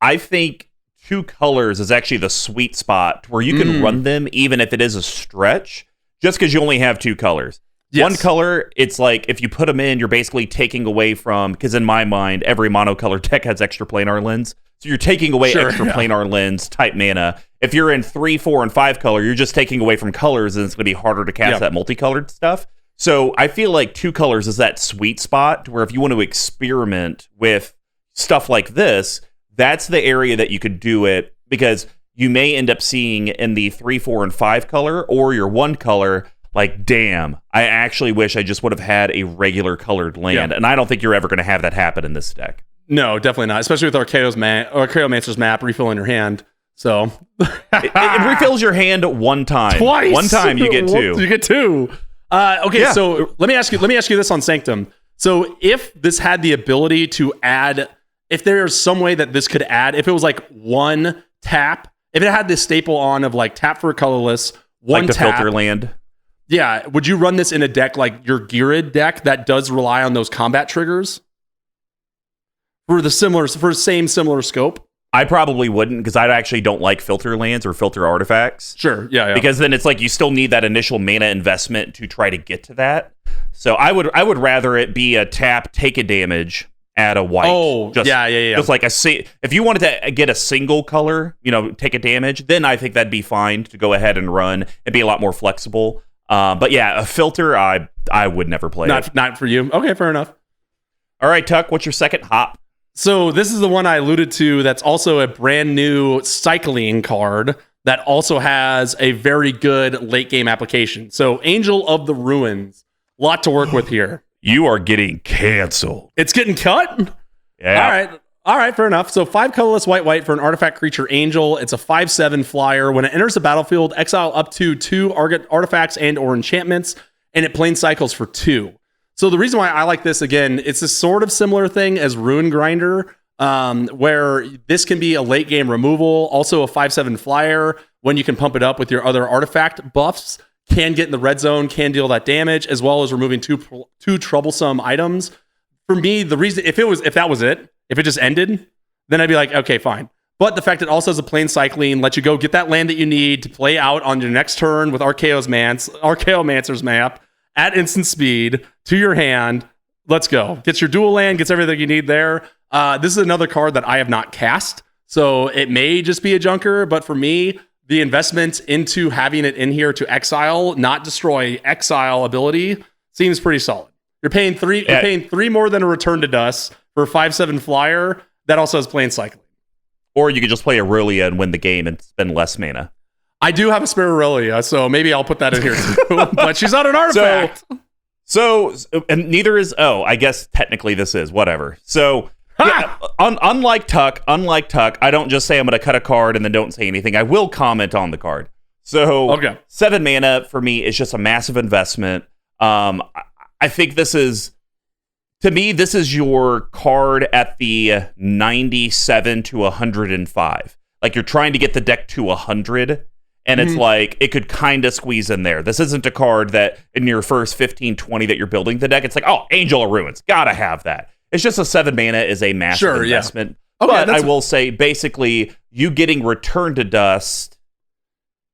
I think 2 colors is actually the sweet spot where you can run them even if it is a stretch, just because you only have 2 colors. Yes. 1 color, it's like if you put them in, you're basically taking away from, because in my mind, every monocolor deck has extra planar lens. So you're taking away extra planar lens type mana. If you're in 3, 4, and 5 color, you're just taking away from colors, and it's going to be harder to cast that multicolored stuff. So I feel like 2 colors is that sweet spot where if you want to experiment with stuff like this, that's the area that you could do it, because you may end up seeing in the 3, 4, and 5 color or your 1 color, like, damn, I actually wish I just would have had a regular colored land. And I don't think you're ever going to have that happen in this deck. No, definitely not, especially with Archaeomancer's map refilling your hand. So it refills your hand 1 time. Twice. 1 time you get 2. You get 2. Okay, so let me ask you this on Sanctum. So if this had the ability to add, if there's some way that this could add, if it was like 1 tap, if it had this staple on of like tap for a colorless, 1 like the tap, filter land. Yeah, would you run this in a deck like your Geared deck that does rely on those combat triggers for same similar scope? I probably wouldn't, because I actually don't like filter lands or filter artifacts. Sure, yeah. Because then it's like you still need that initial mana investment to try to get to that. So I would rather it be a tap, take a damage, add a white. Oh, just, yeah. Just like if you wanted to get a single color, take a damage, then I think that'd be fine to go ahead and run and be a lot more flexible. But yeah, a filter, I would never play it. Not for you. Okay, fair enough. All right, Tuck, what's your second hop? So this is the one I alluded to that's also a brand new cycling card that also has a very good late game application. So Angel of the Ruins, lot to work with here. You are getting canceled. It's getting cut? Yeah. All right, fair enough. So 5 colorless white for an artifact creature Angel. It's a 5/7 flyer. When it enters the battlefield, exile up to 2 artifacts and or enchantments, and it plane cycles for 2. So the reason why I like this, again, it's a sort of similar thing as Ruin Grinder, where this can be a late game removal, also a 5/7 flyer when you can pump it up with your other artifact buffs, can get in the red zone, can deal that damage, as well as removing two troublesome items. For me, the reason, if that was it, if it just ended, then I'd be like, okay, fine. But the fact it also has a plane cycling, lets you go get that land that you need to play out on your next turn with Archaeomancer's map at instant speed to your hand. Let's go. Gets your dual land, gets everything you need there. This is another card that I have not cast, so it may just be a junker, but for me, the investment into having it in here to exile, not destroy, exile ability seems pretty solid. You're paying 3 more than a Return to Dust for a 5/7 flyer that also has plane cycling. Or you could just play Aurelia and win the game and spend less mana. I do have a spare Aurelia, so maybe I'll put that in here too. But she's not an artifact. So and neither is, I guess technically this is, whatever. So yeah, unlike Tuck, I don't just say I'm going to cut a card and then don't say anything. I will comment on the card. So 7 mana for me is just a massive investment. I think this is your card at the 97 to 105. Like you're trying to get the deck to 100, and it's like it could kind of squeeze in there. This isn't a card that in your first 15, 20 that you're building the deck, it's like, oh, Angel of Ruins, gotta have that. It's just a 7 mana is a massive investment. Yeah. Okay, but I will say, basically, you getting Return to Dust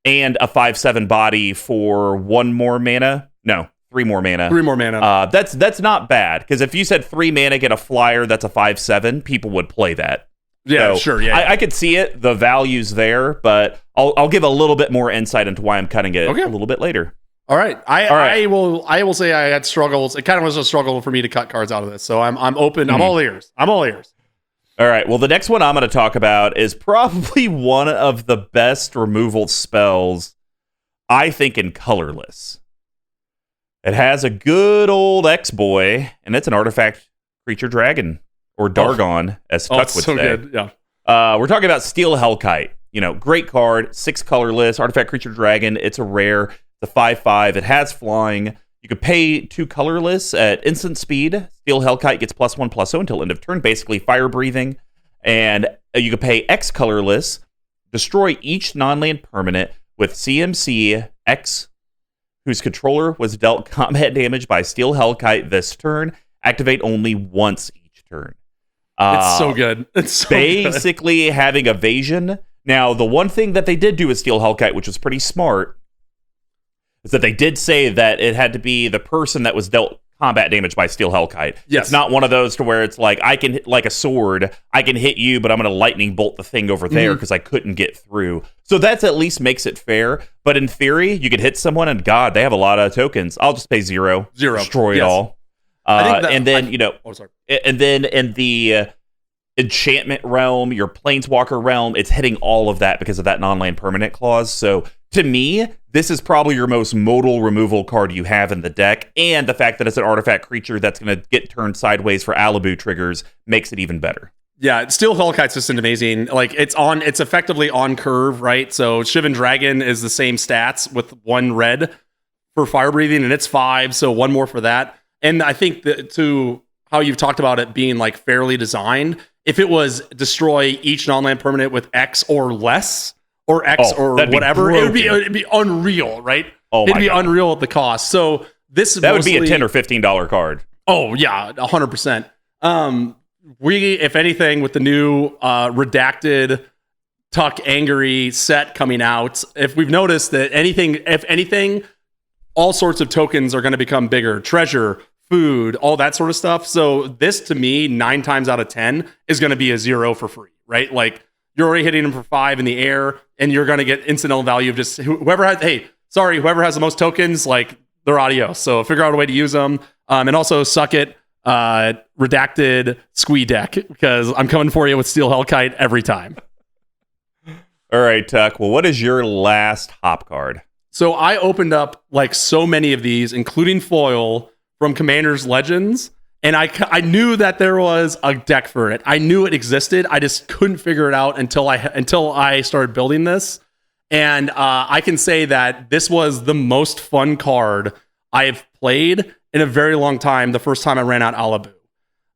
and a 5/7 body for 1 more mana. No, 3 more mana. 3 more mana. That's not bad, because if you said 3 mana, get a flyer that's a 5/7, people would play that. Yeah, so sure. Yeah, I could see it. The value's there, but I'll give a little bit more insight into why I'm cutting it a little bit later. All right. I will say I had struggles. It kind of was a struggle for me to cut cards out of this. So I'm open. I'm all ears. All right. Well, the next one I'm going to talk about is probably one of the best removal spells, I think, in colorless. It has a good old X-Boy, and it's an artifact creature dragon, or Dargon, as Tuck would say. Good. Yeah. We're talking about Steel Hellkite. Great card, 6 colorless, artifact creature dragon. It's a rare. It's a 5/5. It has flying. You could pay 2 colorless at instant speed. Steel Hellkite gets +1/+0 until end of turn, basically fire breathing. And you could pay X colorless, destroy each non-land permanent with CMC X, whose controller was dealt combat damage by Steel Hellkite this turn. Activate only once each turn. It's so good. It's so basically good. Having evasion. Now, the one thing that they did do with Steel Hellkite, which was pretty smart, is that they did say that it had to be the person that was dealt combat damage by Steel Hellkite. Yes. It's not one of those to where it's like, I can hit like a sword, I can hit you, but I'm going to lightning bolt the thing over there because I couldn't get through. So that's at least makes it fair. But in theory, you could hit someone and God, they have a lot of tokens. I'll just pay zero. Destroy it all. And then, and then in the enchantment realm, your planeswalker realm, it's hitting all of that because of that non-land permanent clause. So to me, this is probably your most modal removal card you have in the deck, and the fact that it's an artifact creature that's going to get turned sideways for Alibou triggers makes it even better. Yeah, Steel Hellkite's just amazing. Like it's effectively on curve, right? So Shivan Dragon is the same stats with 1 red for fire breathing, and it's 5, so 1 more for that. And I think that to how you've talked about it being like fairly designed, if it was destroy each non-land permanent with X or less, or X or whatever, it'd be unreal, right? It'd be unreal at the cost. So that would be a $10 or $15 card. Oh yeah, 100%. If anything, with the new redacted Tuck Angry set coming out, if we've noticed that if anything, all sorts of tokens are going to become bigger. Treasure, food, all that sort of stuff. So this, to me, 9 times out of 10 is going to be a 0 for free, right? Like you're already hitting them for 5 in the air, and you're going to get incidental value of just whoever has the most tokens, like they're adios. So figure out a way to use them. And also suck it, redacted squee deck, because I'm coming for you with Steel Hellkite every time. All right, Tuck. Well, what is your last hop card? So I opened up like so many of these, including foil from Commander's Legends, and I knew that there was a deck for it. I knew it existed. I just couldn't figure it out until I started building this. And I can say that this was the most fun card I have played in a very long time. The first time I ran out Alibou,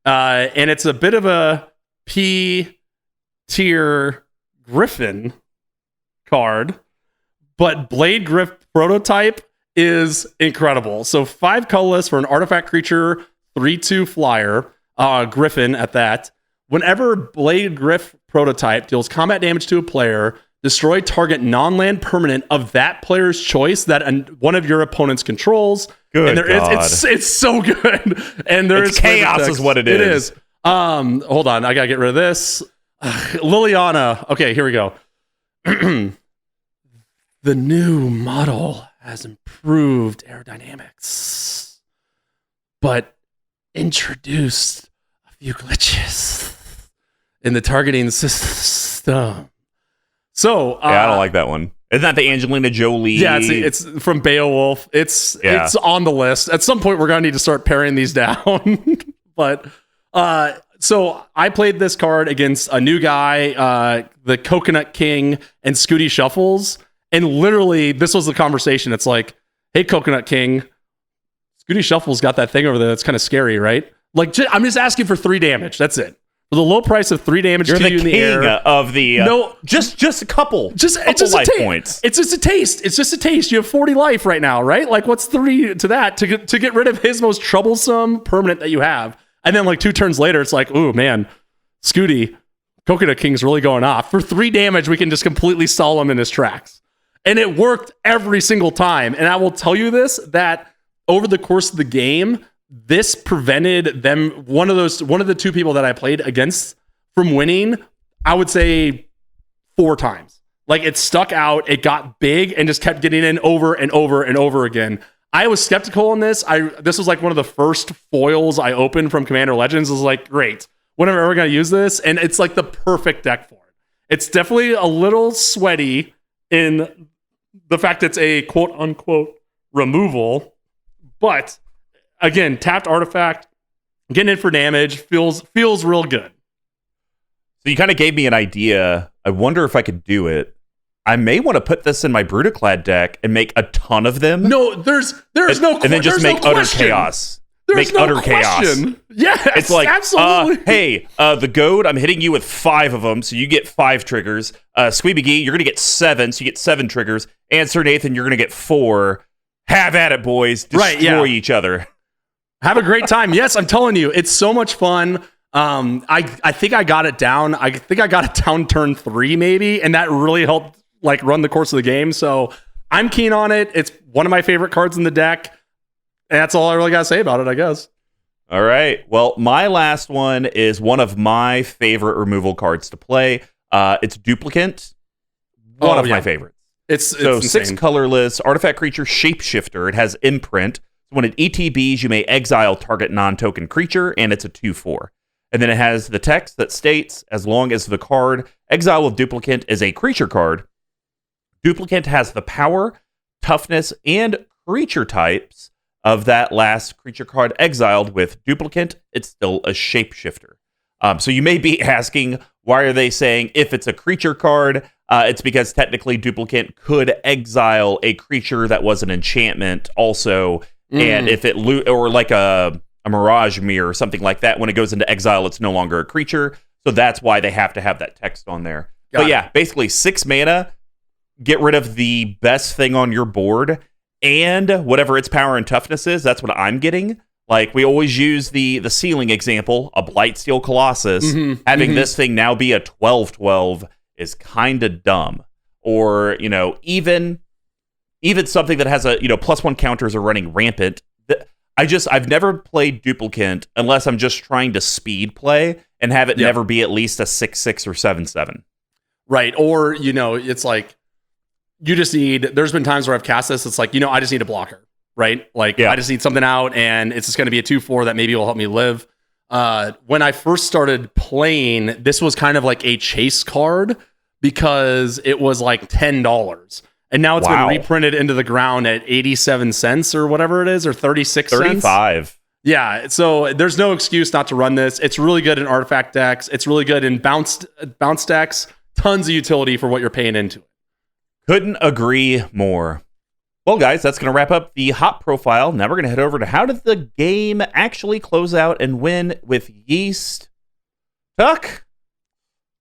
and it's a bit of a P tier Griffin card. But Blade Griff prototype is incredible. So 5 colorless for an artifact creature, 3/2 flyer, Griffin at that. Whenever Blade Griff prototype deals combat damage to a player, destroy target non-land permanent of that player's choice that one of your opponents controls. Good and God. It's so good. And there's chaos is what it is. It is. Hold on, I gotta get rid of this. Liliana. Okay, here we go. The new model has improved aerodynamics, but introduced a few glitches in the targeting system. So I don't like that one. Isn't that the Angelina Jolie? Yeah, it's from Beowulf. It's on the list. At some point, we're gonna need to start paring these down. But so I played this card against a new guy, the Coconut King and Scooty Shuffles. And literally, this was the conversation. It's like, hey, Coconut King, Scooty Shuffle's got that thing over there that's kind of scary, right? Like, I'm just asking for 3 damage. That's it. For the low price of 3 damage to you in the air. Of the no, just a couple. It's just life points. It's just a taste. It's just a taste. You have 40 life right now, right? Like, what's 3 to that to get rid of his most troublesome permanent that you have? And then like 2 turns later, it's like, ooh, man, Scooty, Coconut King's really going off. For 3 damage, we can just completely stall him in his tracks. And it worked every single time. And I will tell you this, that over the course of the game, this prevented them, one of the 2 people that I played against, from winning, I would say 4 times. Like, it stuck out, it got big, and just kept getting in over and over and over again. I was skeptical on this. This was like one of the first foils I opened from Commander Legends. I was like, great, when am I ever going to use this? And it's like the perfect deck for it. It's definitely a little sweaty in the fact it's a quote-unquote removal, but again, tapped artifact, getting in for damage, feels real good. So you kind of gave me an idea. I wonder if I could do it. I may want to put this in my Brutaclad deck and make a ton of them. No, there's no and then just make utter chaos. There's make no utter chaos. Yes, It's like, absolutely. hey, the goad, I'm hitting you with 5 of them, so you get 5 triggers. Squeeby Gee, you're going to get 7, so you get 7 triggers. And Sir Nathan, you're going to get 4. Have at it, boys. Destroy each other. Have a great time. Yes, I'm telling you, it's so much fun. I think I got it down. I think I got it down turn 3 maybe, and that really helped like run the course of the game. So I'm keen on it. It's one of my favorite cards in the deck. And that's all I really got to say about it, I guess. All right. Well, my last one is one of my favorite removal cards to play. It's Duplicant. One of my favorites. It's so insane. 6 colorless, artifact creature, shapeshifter. It has imprint. So when it ETBs, you may exile target non-token creature, and it's a 2/4. And then it has the text that states, as long as the card Exile with Duplicant is a creature card, Duplicant has the power, toughness, and creature types of that last creature card exiled. With Duplicant, it's still a shapeshifter. So you may be asking, why are they saying if it's a creature card? It's because technically Duplicant could exile a creature that was an enchantment also. And if it or like a Mirage Mirror or something like that, when it goes into exile, it's no longer a creature. So that's why they have to have that text on there. But yeah, basically 6 mana, get rid of the best thing on your board, and whatever its power and toughness is, that's what I'm getting. Like, we always use the ceiling example, a Blightsteel Colossus. Having this thing now be a 12/12 is kind of dumb. Or, even something that has a, +1 counters are running rampant. I've never played Duplicant unless I'm just trying to speed play and have it never be at least a 6/6 or 7/7. Right. Or, it's like, you just need, there's been times where I've cast this, it's like, I just need a blocker, right? Like, I just need something out, and it's just going to be a 2/4 that maybe will help me live. When I first started playing, this was kind of like a chase card because it was like $10. And now it's been reprinted into the ground at 87 cents or whatever it is, or 36 cents. 35. Yeah, so there's no excuse not to run this. It's really good in artifact decks. It's really good in bounce decks. Tons of utility for what you're paying into it. Couldn't agree more. Well, guys, that's going to wrap up the hot profile. Now we're going to head over to how did the game actually close out and win with Yeast. Tuck,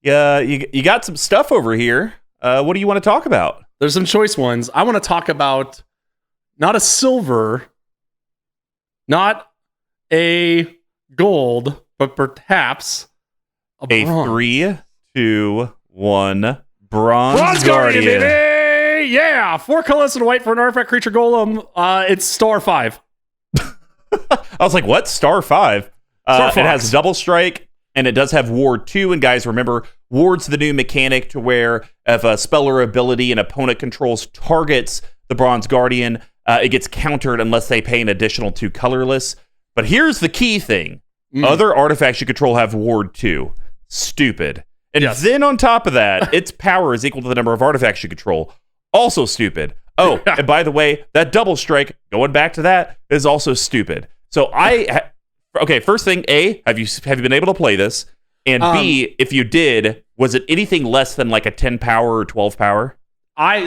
you got some stuff over here. What do you want to talk about? There's some choice ones. I want to talk about not a silver, not a gold, but perhaps a bronze. 3, 2, 1 Bronze Guardian. Baby! Yeah, 4 colors and white for an artifact creature golem. It's star 5. I was like, what? Star 5? It has double strike, and it does have Ward 2. And guys, remember, Ward's the new mechanic to where if a spell or ability an opponent controls targets the Bronze Guardian, it gets countered unless they pay an additional 2 colorless. But here's the key thing. Other artifacts you control have Ward 2. Stupid. And then on top of that, its power is equal to the number of artifacts you control. Also stupid. Oh, and by the way, that double strike, going back to that, is also stupid. So okay, first thing, A, have you been able to play this? And B, if you did, was it anything less than like a 10 power or 12 power? I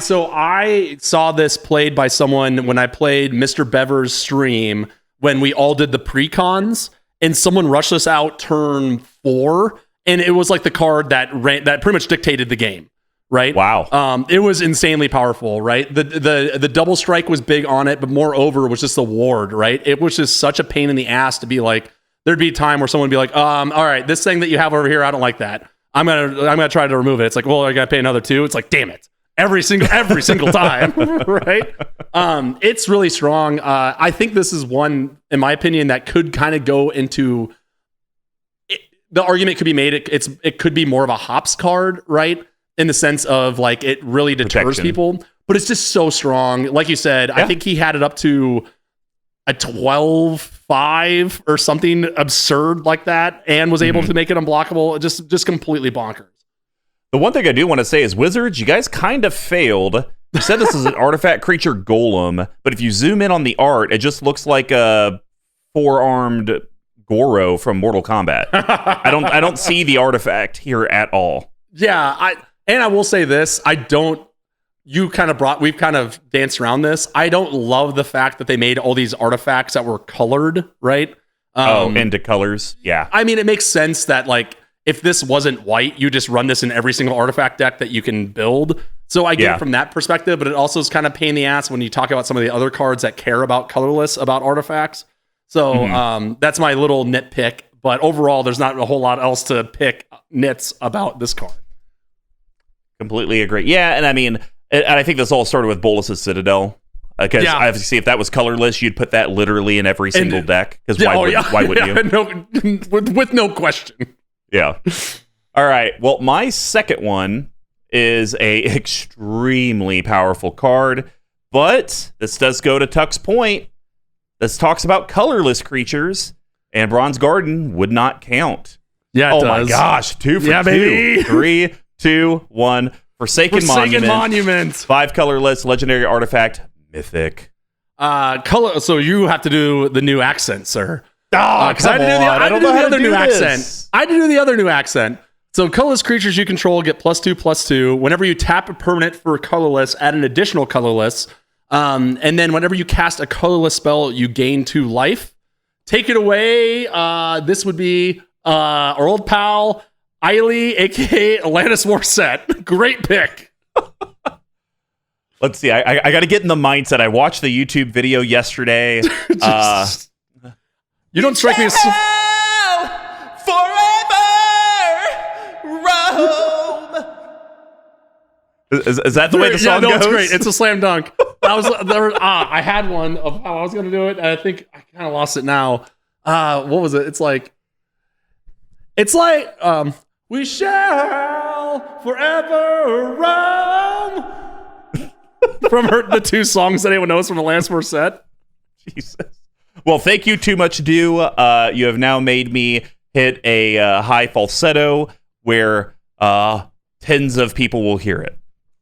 saw this played by someone when I played Mr. Bever's stream when we all did the precons, and someone rushed us out turn 4, and it was like the card that pretty much dictated the game, right? Wow. It was insanely powerful, right? The double strike was big on it, but moreover, it was just the ward, right? It was just such a pain in the ass to be like, there'd be a time where someone would be like, all right, this thing that you have over here, I don't like that. I'm gonna try to remove it. It's like, well, I gotta pay another 2. It's like, damn it. Every single time, right? It's really strong. I think this is one, in my opinion, that could kind of go into the argument could be made. It could be more of a hops card, right? In the sense of like it really deters people, but it's just so strong. Like you said, I think he had it up to a 12/5 or something absurd like that, and was able to make it unblockable. Just completely bonkers. The one thing I do want to say is, Wizards, you guys kind of failed. You said this is an artifact creature golem, but if you zoom in on the art, it just looks like a 4-armed Goro from Mortal Kombat. I don't see the artifact here at all. Yeah, I will say this: I don't we've kind of danced around this. I don't love the fact that they made all these artifacts that were colored, right? Into colors. Yeah. I mean, it makes sense that like if this wasn't white, you just run this in every single artifact deck that you can build. So I get it from that perspective, but it also is kind of pain in the ass when you talk about some of the other cards that care about colorless about artifacts. So that's my little nitpick. But overall, there's not a whole lot else to pick nits about this card. Completely agree. Yeah, and I mean, and I think this all started with Bolus's Citadel. Because obviously, if that was colorless, you'd put that literally in every single deck. Because why wouldn't you? No, with no question. Yeah. All right. Well, my second one is a extremely powerful card, but this does go to Tuck's point. This talks about colorless creatures, and Bronze Garden would not count. Yeah, it does. My gosh, 2 for 2. Baby. 3, 2, 1. Forsaken Monument. 5 colorless, legendary artifact, mythic. Color. So you have to do the new accent, sir. Because I had to do the other new accent. I had to do the other new accent. So colorless creatures you control get +2/+2. Whenever you tap a permanent for colorless, add an additional colorless. And then whenever you cast a colorless spell, you gain 2 life. Take it away. This would be our old pal, Eiley, aka Alanis Morissette. Great pick. Let's see. I got to get in the mindset. I watched the YouTube video yesterday. You don't strike me as forever Rome. Is that the way the song goes? It's great. It's a slam dunk. I had one of how I was going to do it, and I think I kind of lost it now. What was it? It's like we shall forever Rome. From the 2 songs that anyone knows from Alanis Morissette. Jesus. Well, thank you, TooMuchDew. You have now made me hit a high falsetto where tens of people will hear it.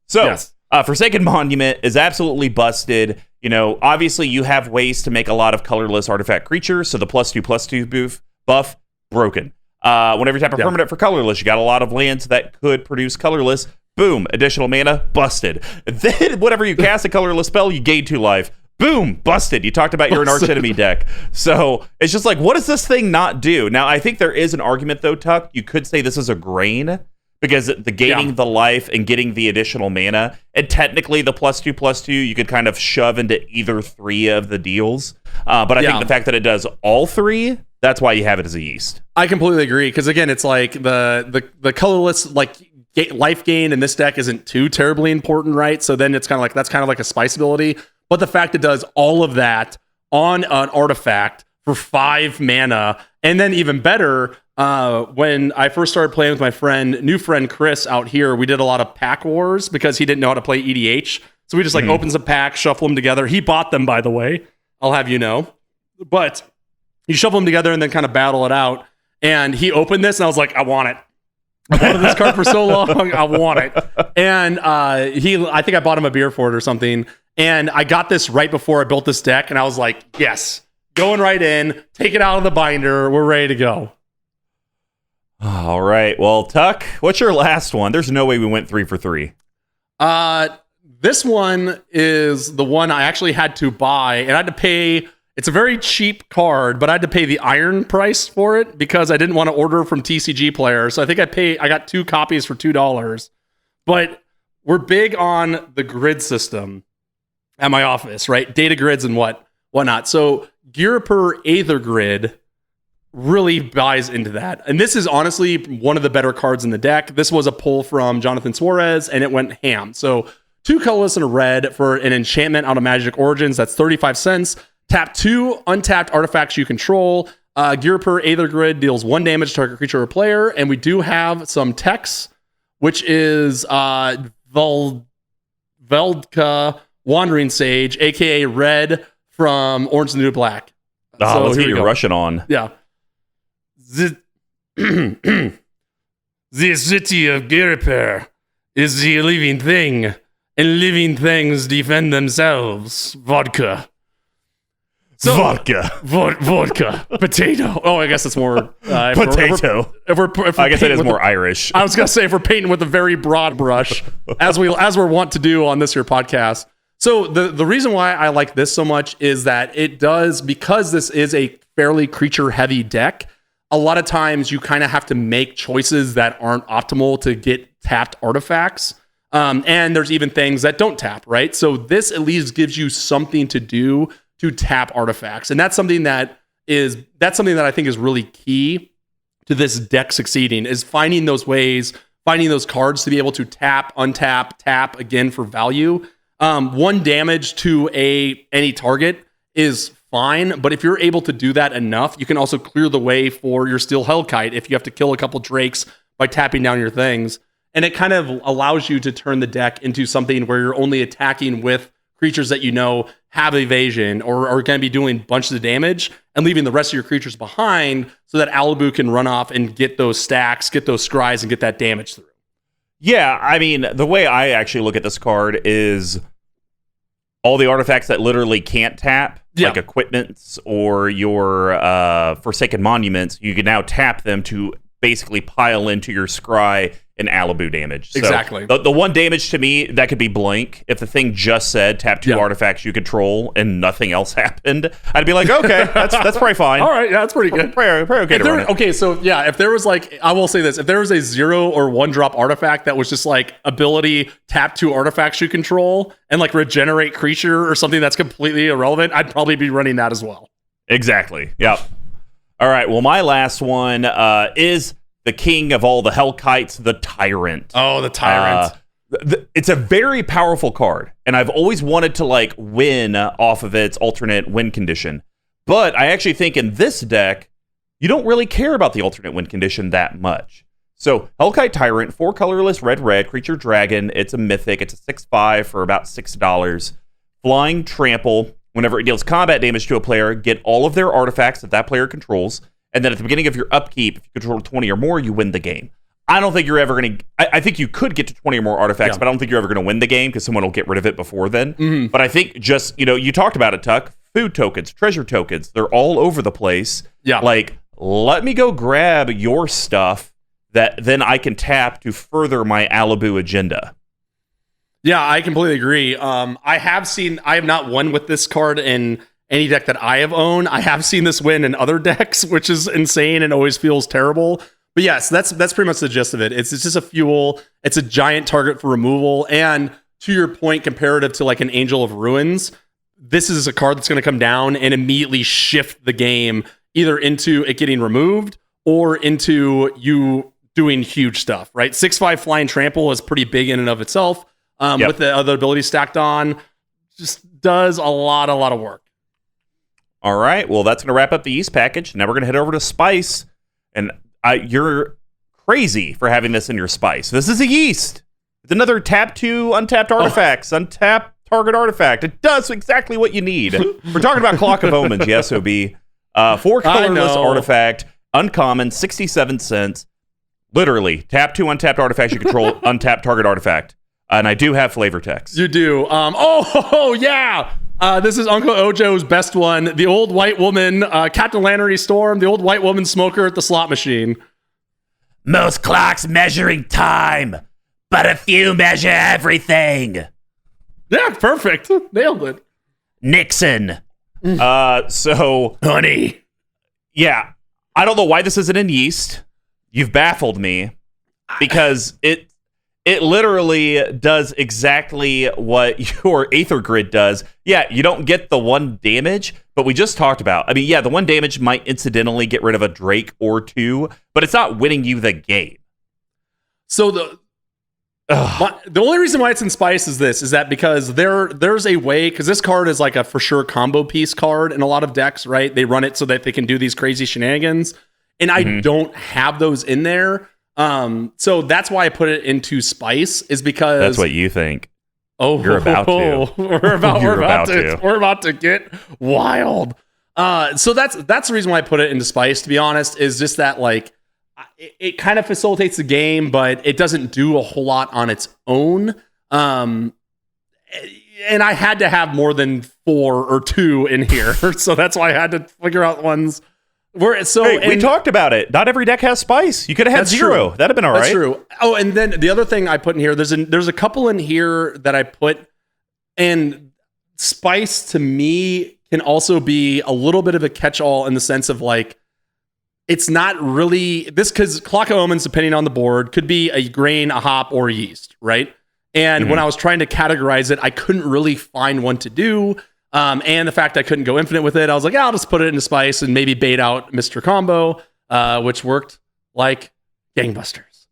So, yes. Forsaken Monument is absolutely busted. You know, obviously you have ways to make a lot of colorless artifact creatures, so the +2/+2 buff, broken. Whenever you tap a permanent for colorless, you got a lot of lands that could produce colorless. Boom, additional mana, busted. Then whenever you cast a colorless spell, you gain 2 life. Boom, busted. You talked about you're an arch enemy deck. So it's just like, what does this thing not do? Now, I think there is an argument, though, Tuck. You could say this is a grain because the gaining the life and getting the additional mana, and technically the +2/+2, you could kind of shove into either 3 of the deals. But I think the fact that it does all 3, that's why you have it as a yeast. I completely agree. Because again, it's like the colorless, like, life gain in this deck isn't too terribly important, right? So then it's kind of like that's kind of like a spice ability. But the fact it does all of that on an artifact for 5 mana, and then even better, when I first started playing with my new friend Chris out here, we did a lot of pack wars because he didn't know how to play EDH. So we just like open some packs, shuffle them together. He bought them, by the way. I'll have you know. But you shuffle them together and then kind of battle it out. And he opened this, and I was like, I want it. I wanted this card for so long. I want it. And I think I bought him a beer for it or something. And I got this right before I built this deck. And I was like, yes, going right in, take it out of the binder. We're ready to go. All right. Well, Tuck, what's your last one? There's no way we went 3 for 3. This one is the one I actually had to buy. And I had to pay... It's a very cheap card, but I had to pay the iron price for it because I didn't want to order from TCG Player. So I think I got 2 copies for $2. But we're big on the grid system at my office, right? Data grids and whatnot. So Gear-Per Aether Grid really buys into that. And this is honestly one of the better cards in the deck. This was a pull from Jonathan Suarez, and it went ham. So 2 colorless and a red for an enchantment out of Magic Origins. That's 35 cents. Tap 2 untapped artifacts you control. Gear-Per Aether Grid deals 1 damage to target creature or player. And we do have some techs, which is Veldka Wandering Sage, aka Red from Orange and the New Black. Let's get your Russian on. Yeah. The city of Gear-Per is the living thing, and living things defend themselves. Vodka. So, vodka. Vodka. Potato. Oh, I guess it's more... Potato. If we're I guess it is more Irish. I was going to say, if we're painting with a very broad brush, as we're wont to do on this here podcast. So the reason why I like this so much is that it does, because this is a fairly creature-heavy deck, a lot of times you kind of have to make choices that aren't optimal to get tapped artifacts. And there's even things that don't tap, right? So this at least gives you something to do to tap artifacts. And that's something that I think is really key to this deck succeeding, is finding those ways, finding those cards to be able to tap, untap, tap again for value. 1 damage to any target is fine, but if you're able to do that enough, you can also clear the way for your Steel Hellkite if you have to kill a couple drakes by tapping down your things. And it kind of allows you to turn the deck into something where you're only attacking with creatures that you know have evasion or are going to be doing bunches of damage, and leaving the rest of your creatures behind so that Alibou can run off and get those stacks, get those scries, and get that damage through. Yeah, I mean, the way I actually look at this card is all the artifacts that literally can't tap, like equipments or your Forsaken Monuments, you can now tap them to basically pile into your scry and Alibou damage. So exactly. The 1 damage to me, that could be blank. If the thing just said tap 2 artifacts you control and nothing else happened, I'd be like, okay, that's probably fine. All right, yeah, that's pretty good. Probably okay to run it. Okay, so yeah, if there was like, I will say this, if there was a 0 or 1 drop artifact that was just like ability tap 2 artifacts you control and like regenerate creature or something that's completely irrelevant, I'd probably be running that as well. Exactly. Yep. All right. Well, my last one is the king of all the Hellkites, the Tyrant. Oh, the Tyrant. It's a very powerful card, and I've always wanted to like win off of its alternate win condition. But I actually think in this deck, you don't really care about the alternate win condition that much. So Hellkite Tyrant, 4 colorless, red, creature dragon. It's a mythic. It's a 6/5 for about $6. Flying trample. Whenever it deals combat damage to a player, get all of their artifacts that player controls. And then at the beginning of your upkeep, if you control 20 or more, you win the game. I don't think you're ever going to... I think you could get to 20 or more artifacts, but I don't think you're ever going to win the game because someone will get rid of it before then. Mm-hmm. But I think just, you talked about it, Tuck. Food tokens, treasure tokens, they're all over the place. Yeah. Like, let me go grab your stuff that then I can tap to further my Alibou agenda. Yeah, I completely agree. I have not won with this card in any deck that I have owned. I have seen this win in other decks, which is insane and always feels terrible. But yes, that's pretty much the gist of it. It's just a fuel. It's a giant target for removal. And to your point, comparative to like an Angel of Ruins, this is a card that's going to come down and immediately shift the game either into it getting removed or into you doing huge stuff, right? 6/5 Flying Trample is pretty big in and of itself. With the other abilities stacked on, just does a lot of work. All right, well, that's going to wrap up the Yeast package. Now we're going to head over to Spice, and you're crazy for having this in your Spice. This is a Yeast. It's another tap 2 untapped artifacts, untap target artifact. It does exactly what you need. We're talking about Clock of Omens, yes, OB. 4 colorless artifact, uncommon, 67 cents. Literally, tap 2 untapped artifacts you control, untap target artifact. And I do have flavor text. You do. Yeah. This is Uncle Ojo's best one. The old white woman, Captain Lannery Storm, the old white woman smoker at the slot machine. Most clocks measuring time, but a few measure everything. Yeah, perfect. Nailed it. Nixon. So, honey. Yeah. I don't know why this isn't in Yeast. You've baffled me because it literally does exactly what your Aether Grid does. Yeah, you don't get the 1 damage, but we just talked about. I mean, yeah, the 1 damage might incidentally get rid of a Drake or 2, but it's not winning you the game. So the only reason why it's in Spice is that because there's a way, because this card is like a for sure combo piece card in a lot of decks, right? They run it so that they can do these crazy shenanigans, and I don't have those in there. So that's why I put it into Spice, is because that's what you think. Oh, you're about to. We're about to get wild. So that's the reason why I put it into Spice, to be honest, is just that like it kind of facilitates the game, but it doesn't do a whole lot on its own. and I had to have more than 4 or 2 in here, so that's why I had to figure out ones. We talked about it. Not every deck has spice. You could have had 0. That'd have been all right. That's true. Oh, and then the other thing I put in here, there's a couple in here that I put, and spice to me can also be a little bit of a catch-all in the sense of like, it's not really this, because Clock of Omens, depending on the board, could be a grain, a hop, or a yeast, right? And when I was trying to categorize it, I couldn't really find one to do. And the fact I couldn't go infinite with it, I was like, I'll just put it into spice and maybe bait out Mr. Combo, which worked like gangbusters.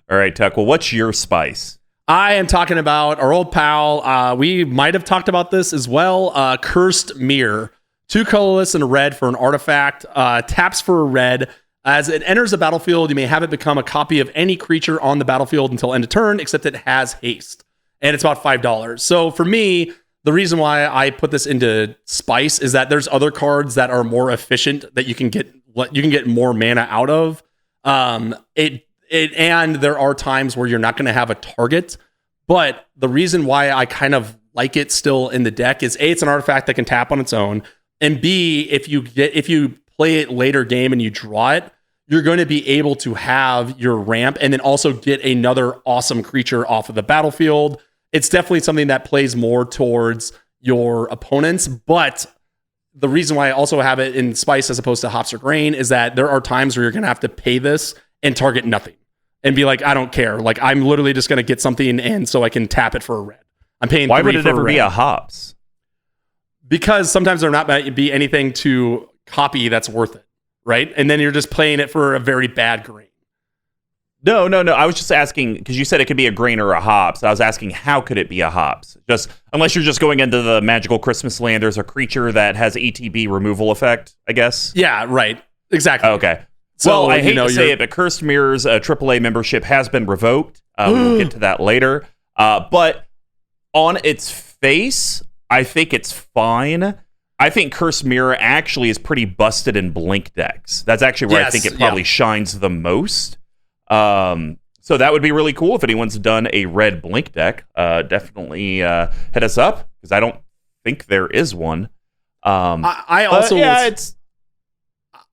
All right, Tuck. Well, what's your spice? I am talking about our old pal. We might have talked about this as well. Cursed Mirror. 2 colorless and a red for an artifact. Taps for a red. As it enters the battlefield, you may have it become a copy of any creature on the battlefield until end of turn, except it has haste. And it's about $5. So for me, the reason why I put this into spice is that there's other cards that are more efficient that you can get more mana out of. And there are times where you're not going to have a target. But the reason why I kind of like it still in the deck is A, it's an artifact that can tap on its own, and B, if you play it later game and you draw it, you're going to be able to have your ramp and then also get another awesome creature off of the battlefield. It's definitely something that plays more towards your opponents, but the reason why I also have it in spice as opposed to hops or grain is that there are times where you're going to have to pay this and target nothing and be like, I don't care. Like, I'm literally just going to get something in so I can tap it for a red. I'm paying. Why would it ever be a hops? Because sometimes there not be anything to copy that's worth it, right? And then you're just playing it for a very bad grain. No. I was just asking because you said it could be a grain or a hops. I was asking how could it be a hops? Just unless you're just going into the magical Christmas land, there's a creature that has ATB removal effect, I guess. Yeah, right. Exactly. Okay. So, well, I hate to say it, but Cursed Mirror's AAA membership has been revoked. We'll get to that later. But on its face, I think it's fine. I think Cursed Mirror actually is pretty busted in blink decks. That's actually where I think it probably shines the most. So that would be really cool if anyone's done a red blink deck. Definitely hit us up because I don't think there is one. I also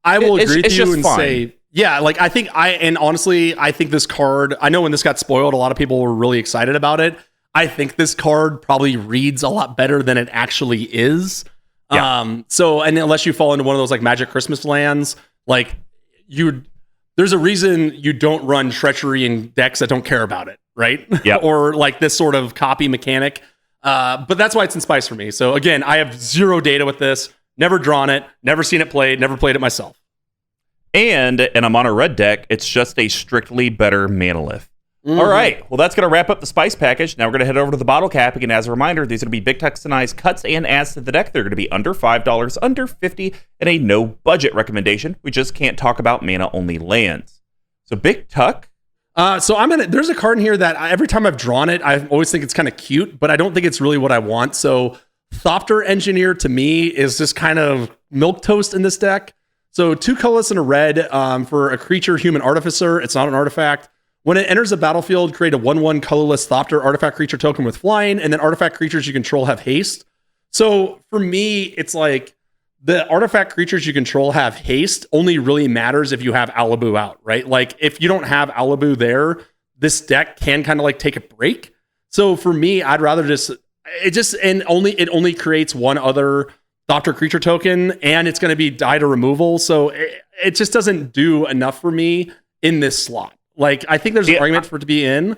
I will agree with you and say, yeah, like honestly, I think this card, I know when this got spoiled, a lot of people were really excited about it. I think this card probably reads a lot better than it actually is. Yeah. And unless you fall into one of those like Magic Christmas lands, like there's a reason you don't run treachery in decks that don't care about it, right? Yeah. Or like this sort of copy mechanic. But that's why it's in spice for me. So again, I have zero data with this. Never drawn it, never seen it played, never played it myself. And I'm on a red deck. It's just a strictly better manolith. Mm-hmm. All right. Well, that's going to wrap up the spice package. Now we're going to head over to the bottle cap. Again, as a reminder, these are going to be big textonized cuts and adds to the deck. They're going to be under $5, under $50, and a no budget recommendation. We just can't talk about mana only lands. So Big Tuck. There's a card in here that every time I've drawn it, I always think it's kind of cute, but I don't think it's really what I want. So Thopter Engineer to me is just kind of milquetoast in this deck. So 2 colorless and a red for a creature, human artificer. It's not an artifact. When it enters the battlefield, create a 1/1 colorless Thopter artifact creature token with flying, and then artifact creatures you control have haste. So for me, it's like the artifact creatures you control have haste only really matters if you have Alibou out, right? Like if you don't have Alibou there, this deck can kind of like take a break. So for me, I'd rather it only creates one other Thopter creature token, and it's going to be die to removal. So it just doesn't do enough for me in this slot. Like, I think there's an argument for it to be in.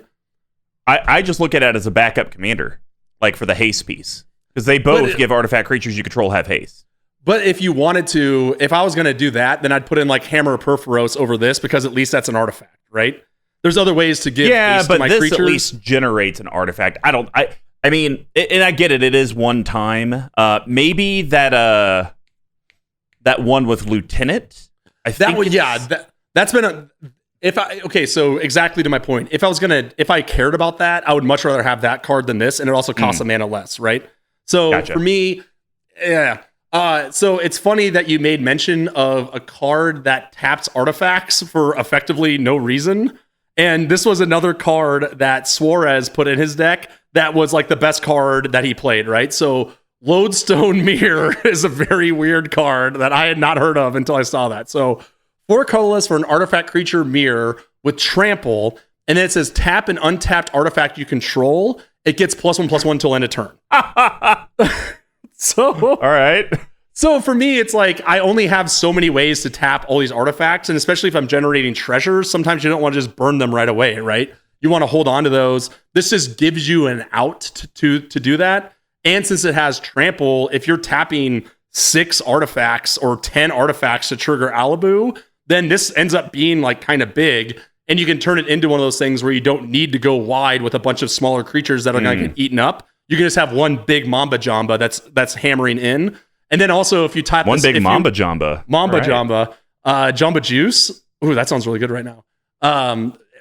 I just look at it as a backup commander, like for the haste piece. Because they both give artifact creatures you control have haste. But if you wanted to, if I was going to do that, then I'd put in like Hammer of Perforos over this, because at least that's an artifact, right? There's other ways to give haste to my creatures. Yeah, but this at least generates an artifact. I mean, and I get it. It is one time. Maybe that one with Lieutenant. That's been so exactly to my point. If I cared about that, I would much rather have that card than this, and it also costs a mana less, right? So gotcha. For me, yeah. So it's funny that you made mention of a card that taps artifacts for effectively no reason. And this was another card that Suarez put in his deck that was like the best card that he played, right? So Lodestone Mirror is a very weird card that I had not heard of until I saw that. So 4 colorless for an artifact creature mirror with trample, and then it says tap an untapped artifact you control. It gets +1/+1 until end of turn. So All right. So for me, it's like I only have so many ways to tap all these artifacts, and especially if I'm generating treasures, sometimes you don't want to just burn them right away, right? You want to hold on to those. This just gives you an out to do that. And since it has trample, if you're tapping 6 artifacts or 10 artifacts to trigger Alibou, then this ends up being like kind of big, and you can turn it into one of those things where you don't need to go wide with a bunch of smaller creatures that are going to get eaten up. You can just have one big Mamba Jamba that's hammering in. And then also if you type one big Mamba Jamba. Jamba Juice. Ooh, that sounds really good right now.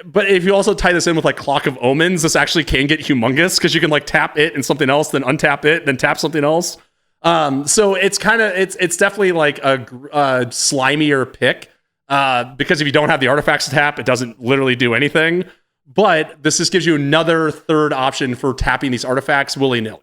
But if you also tie this in with like Clock of Omens, this actually can get humongous because you can like tap it and something else, then untap it, then tap something else. So it's kind of it's definitely like a slimier pick because if you don't have the artifacts to tap, it doesn't literally do anything. But this just gives you another third option for tapping these artifacts willy-nilly.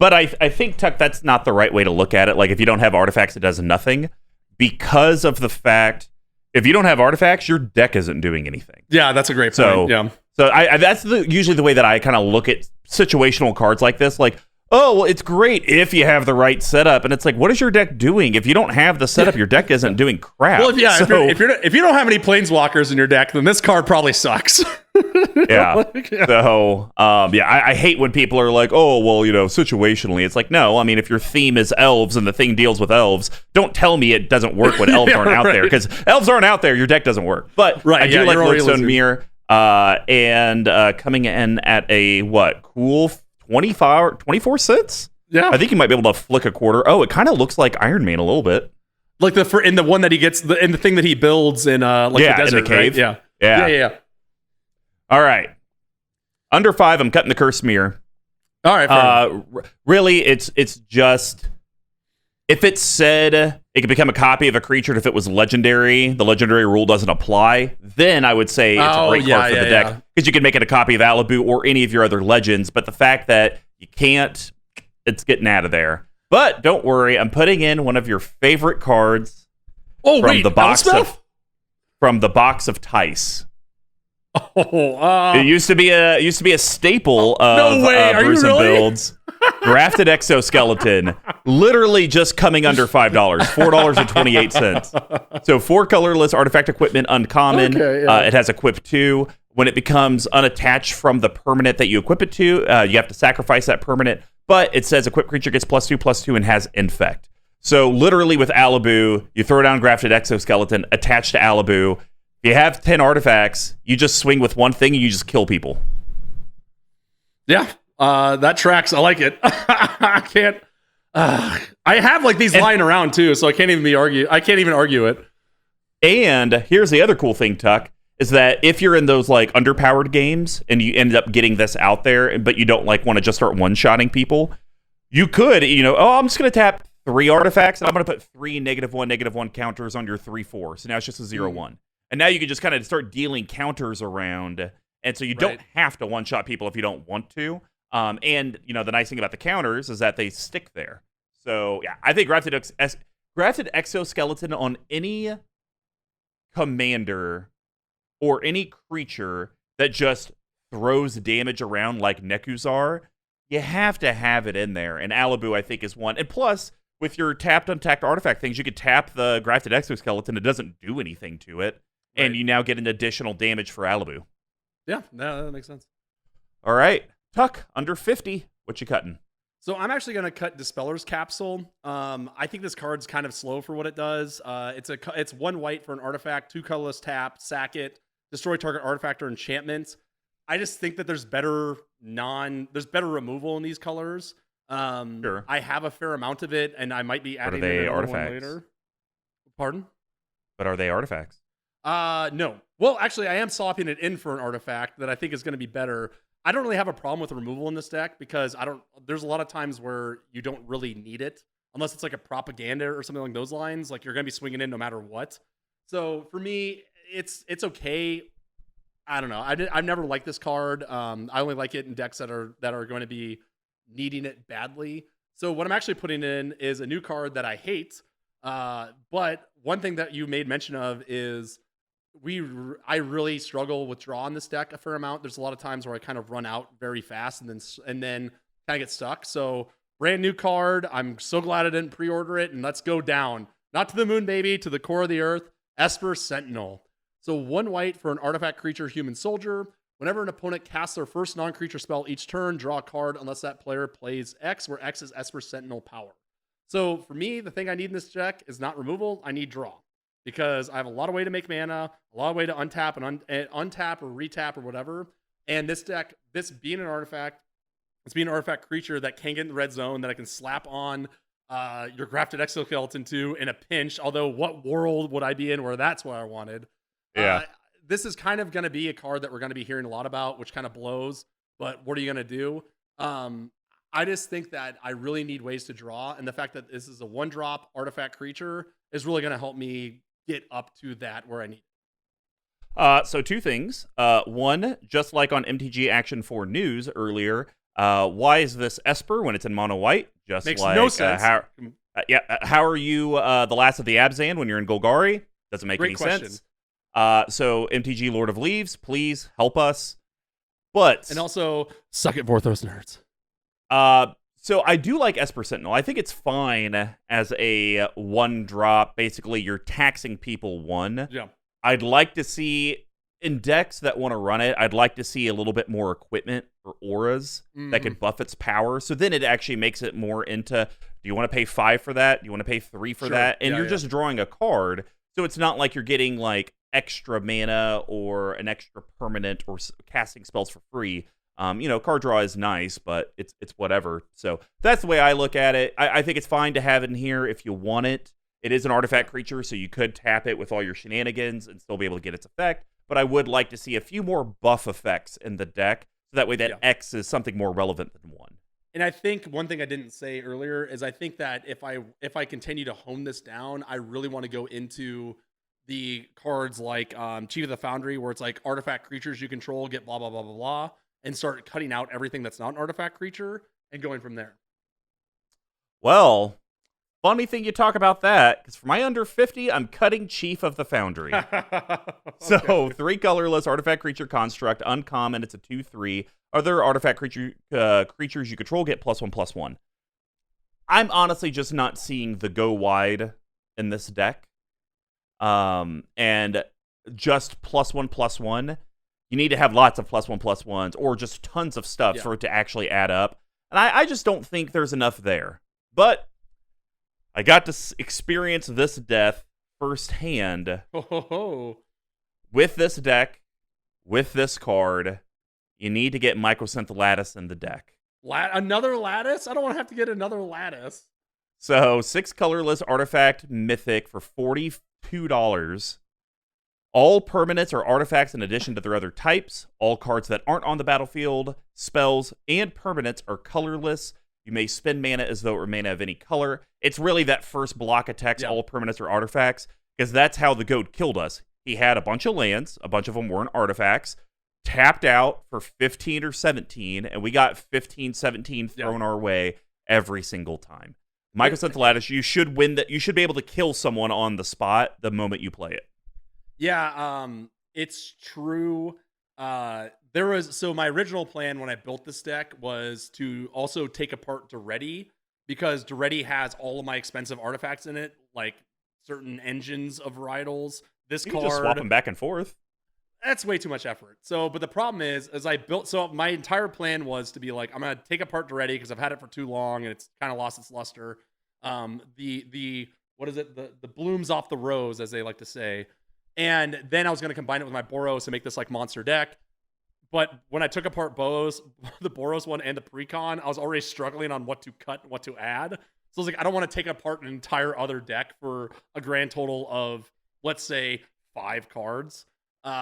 But I think, Tuck, that's not the right way to look at it. Like, if you don't have artifacts, it does nothing. Because of the fact, if you don't have artifacts, your deck isn't doing anything. Yeah, that's a great point. Yeah. So that's usually the way that I kind of look at situational cards like this. Like, oh, well, it's great if you have the right setup. And it's like, what is your deck doing? If you don't have the setup, your deck isn't doing crap. Well, if you don't have any planeswalkers in your deck, then this card probably sucks. Yeah. So, I hate when people are like, oh, well, situationally. It's like, no, I mean, if your theme is elves and the thing deals with elves, don't tell me it doesn't work when elves aren't out there. Because elves aren't out there, your deck doesn't work. But I do like Lodestone Mirror. And coming in at a, cool 24 cents? Yeah. I think you might be able to flick a quarter. Oh, it kind of looks like Iron Man a little bit. Like in the one that he gets, in the thing that he builds in the desert, in the cave. Right? Yeah. All right. Under 5, I'm cutting the Cursed Mirror. All right. Really, it's just, if it said it could become a copy of a creature, and if it was legendary, the legendary rule doesn't apply, then I would say it's a great card for the deck, because you can make it a copy of Alibou or any of your other legends, but the fact that you can't, it's getting out of there. But don't worry, I'm putting in one of your favorite cards from the box of Tice. It used to be a staple of Brews and Builds. Grafted Exoskeleton, literally just coming under $5, $4.28. So 4 colorless artifact equipment, uncommon. It has equip 2. When it becomes unattached from the permanent that you equip it to, you have to sacrifice that permanent. But it says equip creature gets +2/+2 and has infect. So literally with Alibou, you throw down Grafted Exoskeleton attached to Alibou. If you have 10 artifacts, you just swing with one thing and you just kill people. Yeah, that tracks. I like it. I can't. I have like these lying around too, so I can't even argue it. And here's the other cool thing, Tuck, is that if you're in those like underpowered games and you end up getting this out there, but you don't like want to just start one-shotting people, you could, I'm just going to tap 3 artifacts and I'm going to put 3 -1/-1 counters on your 3/4. So now it's just a 0/1. And now you can just kind of start dealing counters around. And so you don't have to one-shot people if you don't want to. And, the nice thing about the counters is that they stick there. So, yeah, I think Grafted Exoskeleton on any commander or any creature that just throws damage around like Nekuzar, you have to have it in there. And Alibou, I think, is one. And plus, with your tapped, untapped artifact things, you could tap the Grafted Exoskeleton. It doesn't do anything to it. And you now get an additional damage for Alibou. Yeah, that makes sense. All right. Tuck, under 50. What you cutting? So I'm actually going to cut Dispeller's Capsule. I think this card's kind of slow for what it does. It's 1 white for an artifact, 2 colorless tap, sack it, destroy target artifact or enchantment. I just think that there's better removal in these colors. Sure. I have a fair amount of it, and I might be adding artifacts one later. Pardon? But are they artifacts? No. Well, actually, I am swapping it in for an artifact that I think is going to be better. I don't really have a problem with removal in this deck because there's a lot of times where you don't really need it unless it's like a propaganda or something along those lines. Like you're going to be swinging in no matter what. So for me, it's okay. I don't know. I've never liked this card. I only like it in decks that are going to be needing it badly. So what I'm actually putting in is a new card that I hate. But one thing that you made mention of is I really struggle with draw in this deck a fair amount. There's a lot of times where I kind of run out very fast and then kind of get stuck. So brand new card. I'm so glad I didn't pre-order it. And let's go down, not to the moon, baby, to the core of the earth. Esper Sentinel. So 1 white for an artifact creature, human soldier. Whenever an opponent casts their first non-creature spell each turn, draw a card unless that player plays X, where X is Esper Sentinel power. So for me, the thing I need in this deck is not removal. I need draw. Because I have a lot of way to make mana, a lot of way to untap and untap or retap or whatever. And this deck, this being an artifact, it's being an artifact creature that can get in the red zone that I can slap on your grafted exoskeleton to in a pinch. Although, what world would I be in where that's what I wanted? Yeah. This is kind of going to be a card that we're going to be hearing a lot about, which kind of blows. But what are you going to do? I just think that I really need ways to draw. And the fact that this is a 1-drop artifact creature is really going to help me get up to that where I need it. So 2 things. One, just like on MTG Action 4 News earlier, why is this Esper when it's in mono white? Just Makes like no sense. how are you the last of the Abzan when you're in Golgari? Doesn't make Great any question. sense. So MTG Lord of Leaves, please help us. But And also, suck it, Vorthos nerds. so I do like Esper Sentinel. I think it's fine as a 1-drop. Basically, you're taxing people 1. Yeah. I'd like to see, in decks that want to run it, I'd like to see a little bit more equipment or auras that could buff its power. So then it actually makes it more into, do you want to pay 5 for that? Do you want to pay 3 for that? And you're just drawing a card. So it's not like you're getting like extra mana or an extra permanent or casting spells for free. Card draw is nice, but it's whatever. So that's the way I look at it. I think it's fine to have it in here if you want it. It is an artifact creature, so you could tap it with all your shenanigans and still be able to get its effect. But I would like to see a few more buff effects in the deck, so that way that X is something more relevant than 1. And I think one thing I didn't say earlier is I think that if I continue to hone this down, I really want to go into the cards like Chief of the Foundry, where it's like artifact creatures you control get blah, blah, blah, blah, blah, and start cutting out everything that's not an artifact creature and going from there. Well, funny thing you talk about that, because for my under 50, I'm cutting Chief of the Foundry. So 3 colorless artifact creature construct, uncommon. It's a 2/3. Other artifact creatures you control get +1/+1. I'm honestly just not seeing the go wide in this deck. And just +1/+1. You need to have lots of +1/+1s or just tons of stuff for it to actually add up. And I just don't think there's enough there. But I got to experience this death firsthand with this deck, with this card. You need to get Microsynth Lattice in the deck. Another Lattice? I don't want to have to get another Lattice. So 6 colorless artifact mythic for $42. All permanents or artifacts in addition to their other types. All cards that aren't on the battlefield, spells, and permanents are colorless. You may spend mana as though it were mana of any color. It's really that first block attacks all permanents or artifacts, because that's how the goat killed us. He had a bunch of lands, a bunch of them weren't artifacts, tapped out for 15 or 17, and we got 15, 17 thrown our way every single time. Microsynth Lattice, you should win that. You should be able to kill someone on the spot the moment you play it. Yeah, it's true. So my original plan when I built this deck was to also take apart Duretti, because Duretti has all of my expensive artifacts in it, like certain engines of varietals. This you card, can just swap them back and forth. That's way too much effort. So, but the problem is, my entire plan was to be like, I'm gonna take apart Duretti because I've had it for too long and it's kind of lost its luster. What is it? The blooms off the rose, as they like to say. And then I was going to combine it with my Boros and make this like monster deck. But when I took apart Boros, the Boros one and the Precon, I was already struggling on what to cut and what to add. So I was like, I don't want to take apart an entire other deck for a grand total of, let's say, 5 cards.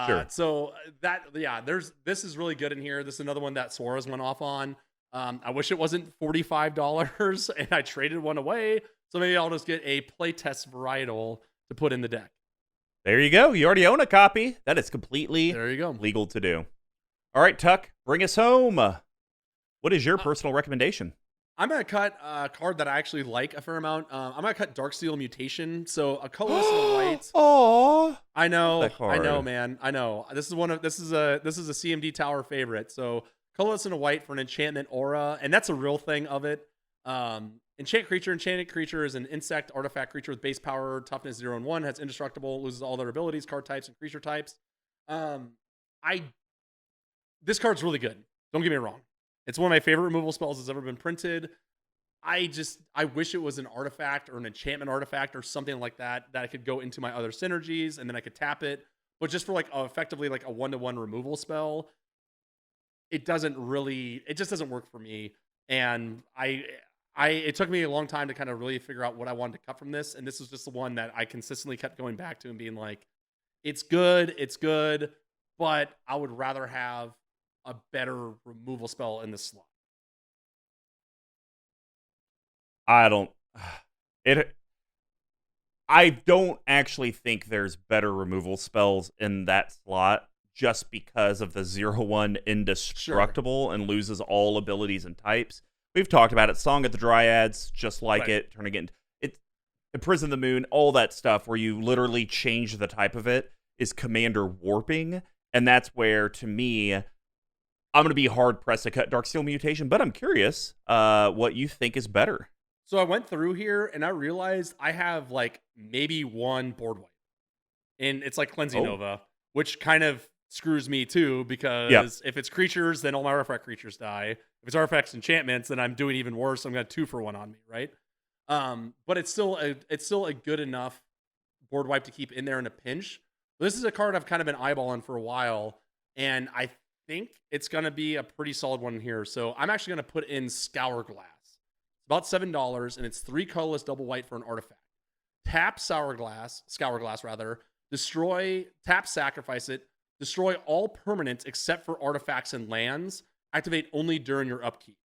Sure. So this is really good in here. This is another one that Suarez went off on. I wish it wasn't $45 and I traded one away. So maybe I'll just get a playtest varietal to put in the deck. There you go. You already own a copy. That is completely There you go. legal to do. All right, Tuck, bring us home. What is your personal recommendation? I'm going to cut a card that I actually like a fair amount. I'm going to cut Darksteel Mutation. So a colorless and a white. Aww. I know, That card. man. I know. This is a CMD Tower favorite. So colorless and a white for an enchantment aura, and that's a real thing of it. Enchanted creature is an insect artifact creature with base power, toughness 0 and 1, has indestructible, loses all their abilities, card types, and creature types. This card's really good. Don't get me wrong. It's one of my favorite removal spells that's ever been printed. I wish it was an artifact or an enchantment artifact or something like that I could go into my other synergies and then I could tap it. But just for effectively like a 1-to-1 removal spell, it just doesn't work for me. And it took me a long time to kind of really figure out what I wanted to cut from this. And this was just the one that I consistently kept going back to and being like, it's good, but I would rather have a better removal spell in the slot. I don't actually think there's better removal spells in that slot just because of the 0/1 indestructible and loses all abilities and types. We've talked about it. Song of the Dryads, just like Right. it. Turning it Imprison the Moon, all that stuff where you literally change the type of it is commander warping. And that's where, to me, I'm going to be hard-pressed to cut Darksteel Mutation, but I'm curious what you think is better. So I went through here and I realized I have maybe one board wipe. And it's like Cleansing Nova, which kind of screws me too, because if it's creatures, then all my artifact creatures die. If it's artifacts enchantments, then I'm doing even worse. I'm going to 2-for-1 on me, right? But it's still a good enough board wipe to keep in there in a pinch. This is a card I've kind of been eyeballing for a while, and I think it's going to be a pretty solid one here. So I'm actually going to put in Scour Glass. It's about $7, and it's 3 colorless double white for an artifact. Tap Scour Glass, tap, sacrifice it, destroy all permanents except for artifacts and lands, activate only during your upkeep.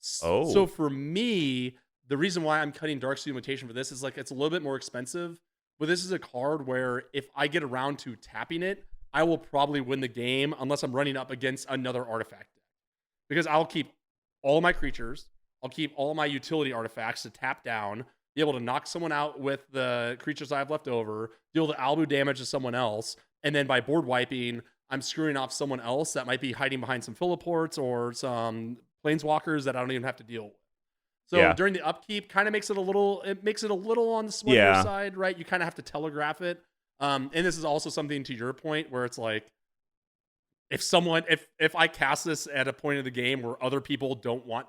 So for me, the reason why I'm cutting Darksteel Mutation for this is it's a little bit more expensive, but this is a card where if I get around to tapping it, I will probably win the game unless I'm running up against another artifact deck. Because I'll keep all my creatures, I'll keep all my utility artifacts to tap down, be able to knock someone out with the creatures I have left over, deal the Alibou damage to someone else, and then by board wiping, I'm screwing off someone else that might be hiding behind some Philipports or some Planeswalkers that I don't even have to deal with. So during the upkeep, kind of makes it a little on the smaller side, right? You kind of have to telegraph it. And this is also something to your point where it's like, if I cast this at a point of the game where other people don't want,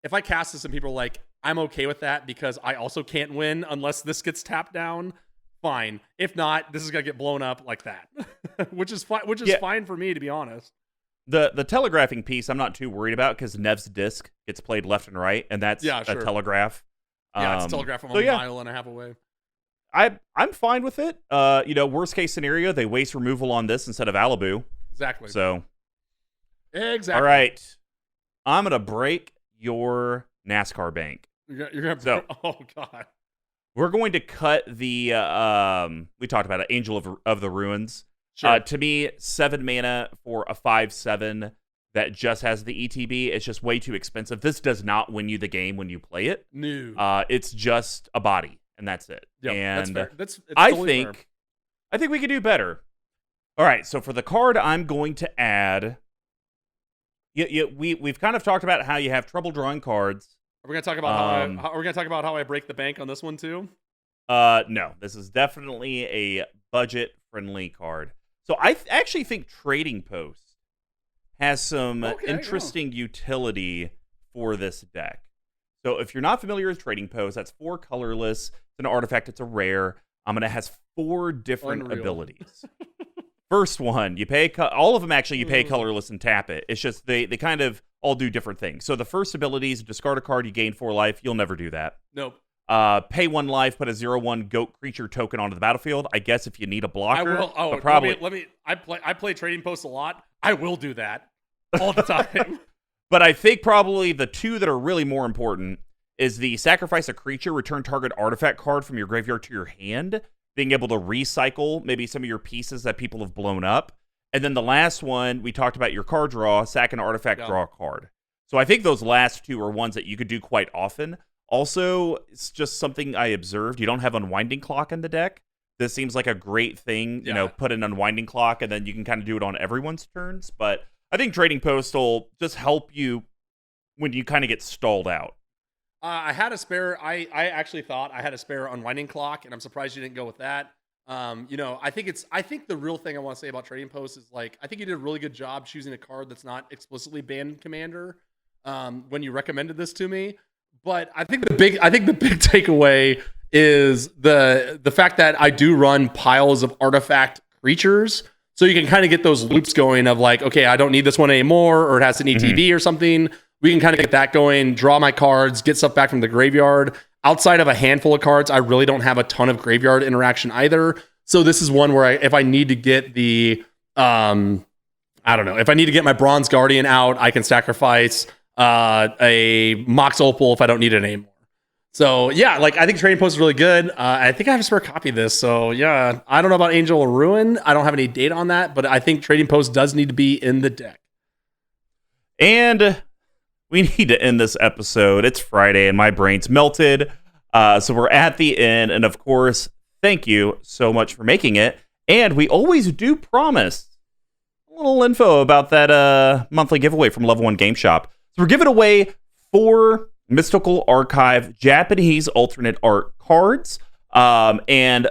if I cast this and people are like, I'm okay with that because I also can't win unless this gets tapped down, fine. If not, this is going to get blown up like that, which is fine for me, to be honest. The telegraphing piece, I'm not too worried about because Nev's disc gets played left and right, and that's a telegraph. It's a telegraph from a mile and a half away. I'm fine with it. Worst case scenario, they waste removal on this instead of Alibou. Exactly. So. Exactly. All right. I'm gonna break your NASCAR bank. You're gonna. Oh God. We're going to cut the. We talked about it, Angel of the Ruins. Sure. To me, 7 mana for a 5/7 that just has the ETB. It's just way too expensive. This does not win you the game when you play it. No. It's just a body, and that's it. Yep, and that's fair. I think we could do better. All right, so for the card I'm going to add, we've kind of talked about how you have trouble drawing cards. Are we gonna talk about how I break the bank on this one too? No, this is definitely a budget-friendly card. So I actually think Trading Post has some interesting utility for this deck. So if you're not familiar with Trading Post, that's 4 colorless. It's an artifact. It's a rare. It has 4 different abilities. First one, you pay all of them. Actually, you pay colorless and tap it. It's just they kind of all do different things. So the first ability is discard a card. You gain 4 life. You'll never do that. Nope. Pay 1 life, put a 0/1 goat creature token onto the battlefield. I guess if you need a blocker. I will. Oh, but probably. I play Trading Post a lot. I will do that all the time. But I think probably the 2 that are really more important is the sacrifice a creature, return target artifact card from your graveyard to your hand. being able to recycle maybe some of your pieces that people have blown up. And then the last one, we talked about your card draw, sack an artifact, draw a card. So I think those last two are ones that you could do quite often. Also, it's just something I observed. You don't have Unwinding Clock in the deck. This seems like a great thing, put an Unwinding Clock, and then you can kind of do it on everyone's turns. But I think Trading Post will just help you when you kind of get stalled out. I had a spare. I actually thought I had a spare Unwinding Clock, and I'm surprised you didn't go with that. I think the real thing I want to say about Trading Post is I think you did a really good job choosing a card that's not explicitly banned Commander when you recommended this to me. But I think the big takeaway is the fact that I do run piles of artifact creatures, so you can kind of get those loops going of okay, I don't need this one anymore, or it has an ETB or something. We can kind of get that going, draw my cards, get stuff back from the graveyard. Outside of a handful of cards, I really don't have a ton of graveyard interaction either. So this is one where if I need to get the, if I need to get my Bronze Guardian out, I can sacrifice a Mox Opal if I don't need it anymore. So yeah, I think Trading Post is really good. I think I have a spare copy of this. So yeah, I don't know about Angel of Ruin. I don't have any data on that, but I think Trading Post does need to be in the deck. And we need to end this episode. It's Friday and my brain's melted. So we're at the end. And of course, thank you so much for making it. And we always do promise a little info about that monthly giveaway from Level 1 Game Shop. So we're giving away 4 Mystical Archive Japanese alternate art cards. And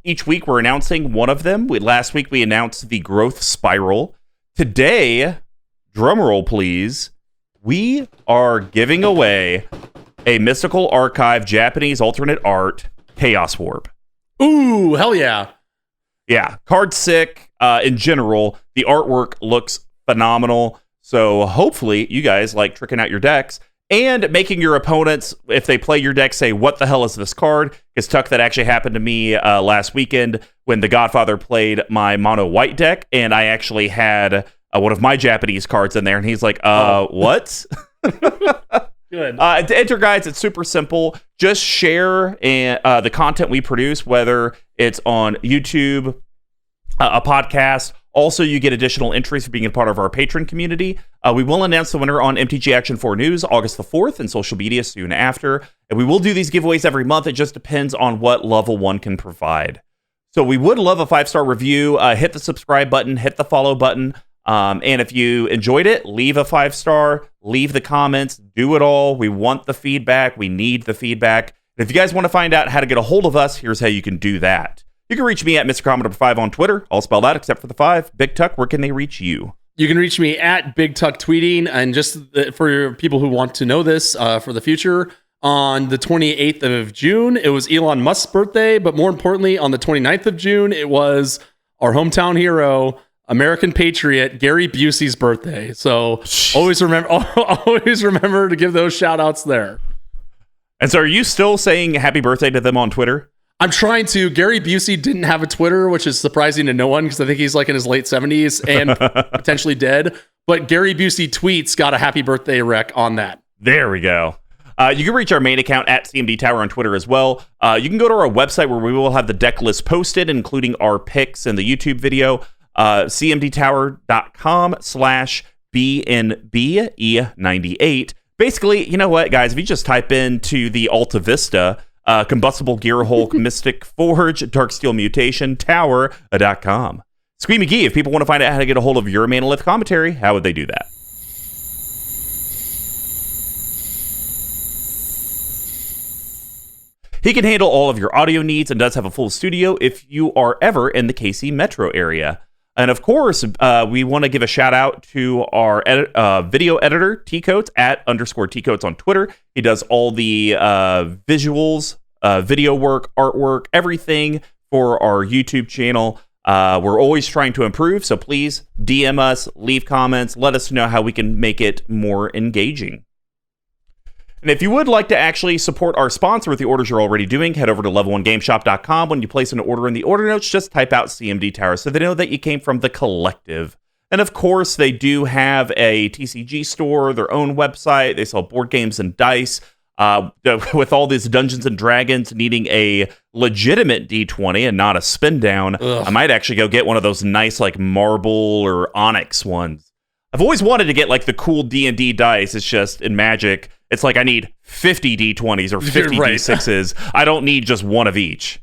each week we're announcing one of them. Last week we announced the Growth Spiral. Today, drumroll please, we are giving away a Mystical Archive Japanese alternate art Chaos Warp. Ooh, hell yeah. Yeah, card's sick. In general, the artwork looks phenomenal. So hopefully you guys like tricking out your decks and making your opponents, if they play your deck, say, what the hell is this card? Because Tuck, that actually happened to me last weekend when the Godfather played my mono white deck, and I actually had one of my Japanese cards in there, and he's like, what? Good. To enter, guys, it's super simple. Just share the content we produce, whether it's on YouTube, a podcast. Also, you get additional entries for being a part of our Patron community. We will announce the winner on MTG Action 4 News August the 4th and social media soon after. And we will do these giveaways every month. It just depends on what Level 1 can provide. So we would love a 5-star review. Hit the subscribe button, hit the follow button. And if you enjoyed it, leave a 5-star, leave the comments, do it all. We want the feedback. We need the feedback. And if you guys want to find out how to get a hold of us, here's how you can do that. You can reach me at Mr. Commodore 5 on Twitter, all spelled out except for the 5. Big Tuck, where can they reach you? You can reach me at Big Tuck Tweeting. And just for people who want to know this for the future, on the 28th of June, it was Elon Musk's birthday. But more importantly, on the 29th of June, it was our hometown hero, American patriot Gary Busey's birthday. So always remember to give those shout outs there. And so are you still saying happy birthday to them on Twitter? I'm trying to. Gary Busey didn't have a Twitter, which is surprising to no one because I think he's in his late 70s and potentially dead. But Gary Busey tweets got a happy birthday rec on that. There we go. You can reach our main account at CMD Tower on Twitter as well. You can go to our website where we will have the deck list posted, including our picks and the YouTube video. cmdtower.com/BNBE98. Basically, you know what, guys? If you just type into the Alta Vista, Combustible Gear Hulk, Mystic Forge, Darksteel Mutation, Tower.com. Squee McGee, if people want to find out how to get a hold of your Manolith commentary, how would they do that? He can handle all of your audio needs and does have a full studio if you are ever in the KC metro area. And of course, we want to give a shout out to our video editor, T-Coats, at _T-Coats on Twitter. He does all the visuals, video work, artwork, everything for our YouTube channel. We're always trying to improve, so please DM us, leave comments, let us know how we can make it more engaging. And if you would like to actually support our sponsor with the orders you're already doing, head over to level1gameshop.com. When you place an order in the order notes, just type out CMD Tower so they know that you came from the collective. And of course, they do have a TCG store, their own website. They sell board games and dice. With all these Dungeons and Dragons needing a legitimate D20 and not a spin down, I might actually go get one of those nice like marble or onyx ones. I've always wanted to get like the cool D&D dice. It's just in Magic, it's like I need 50 D20s or 50 D6s. I don't need just one of each.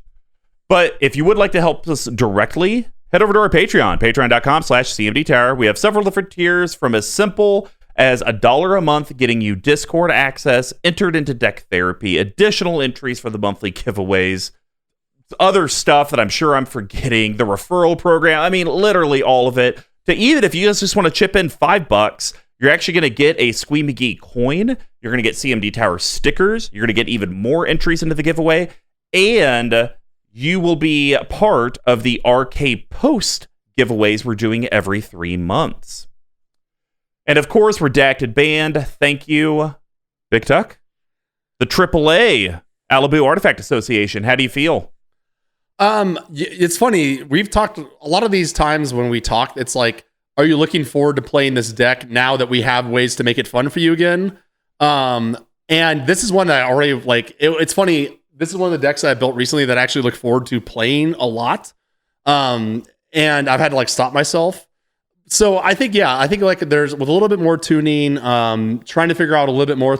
But if you would like to help us directly, head over to our Patreon, patreon.com/CMDTower. We have several different tiers from as simple as $1 a month, getting you Discord access, entered into deck therapy, additional entries for the monthly giveaways, other stuff that I'm sure I'm forgetting, the referral program. I mean, literally all of it. To even if you guys just want to chip in $5, you're actually going to get a Squee McGee coin. You're going to get CMD Tower stickers. You're going to get even more entries into the giveaway. And you will be part of the RK Post giveaways we're doing every 3 months. And of course, Redacted Band, thank you, Big Tuck. The AAA Alibou Artifact Association, how do you feel? It's funny. We've talked a lot of these times when we talk, it's like, are you looking forward to playing this deck now that we have ways to make it fun for you again? And this is one that I already like. It's funny. This is one of the decks that I built recently that I actually look forward to playing a lot. And I've had to like stop myself. So I think like there's with a little bit more tuning, trying to figure out a little bit more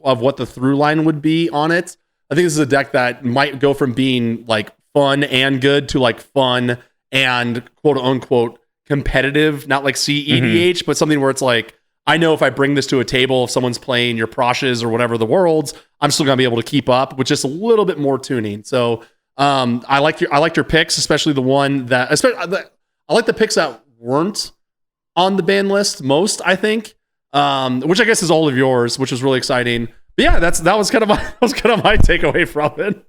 of what the through line would be on it. I think this is a deck that might go from being like fun and good to like fun and quote unquote competitive, not like CEDH, but something where it's like, I know if I bring this to a table, if someone's playing your Proshes or whatever the worlds, I'm still gonna be able to keep up with just a little bit more tuning. So I like your picks, especially the one that I like the picks that weren't on the ban list most, I think, which I guess is all of yours, which is really exciting. But yeah, that was kind of my takeaway from it.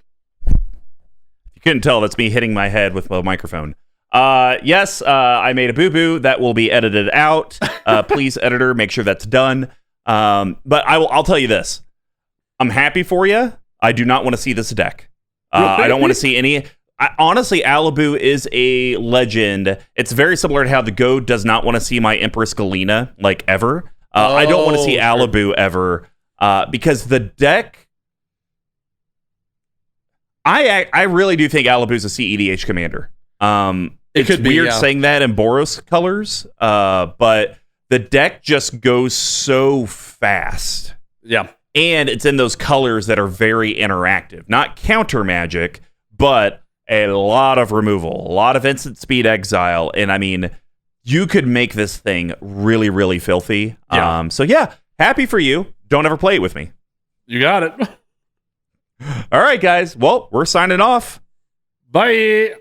You couldn't tell, that's me hitting my head with a microphone. Yes, I made a boo-boo that will be edited out. Please, editor, make sure that's done. But I'll tell you this. I'm happy for you. I do not want to see this deck. I don't want to see any. Honestly, Alibou is a legend. It's very similar to how the Goat does not want to see my Empress Galena, like, ever. I don't want to see Alibou ever, because the deck... I really do think Alibou's a CEDH commander. It's weird saying that in Boros colors, but the deck just goes so fast. Yeah. And it's in those colors that are very interactive. Not counter magic, but a lot of removal, a lot of instant speed exile. And I mean, you could make this thing really, really filthy. Yeah. So yeah, happy for you. Don't ever play it with me. You got it. All right, guys. Well, we're signing off. Bye.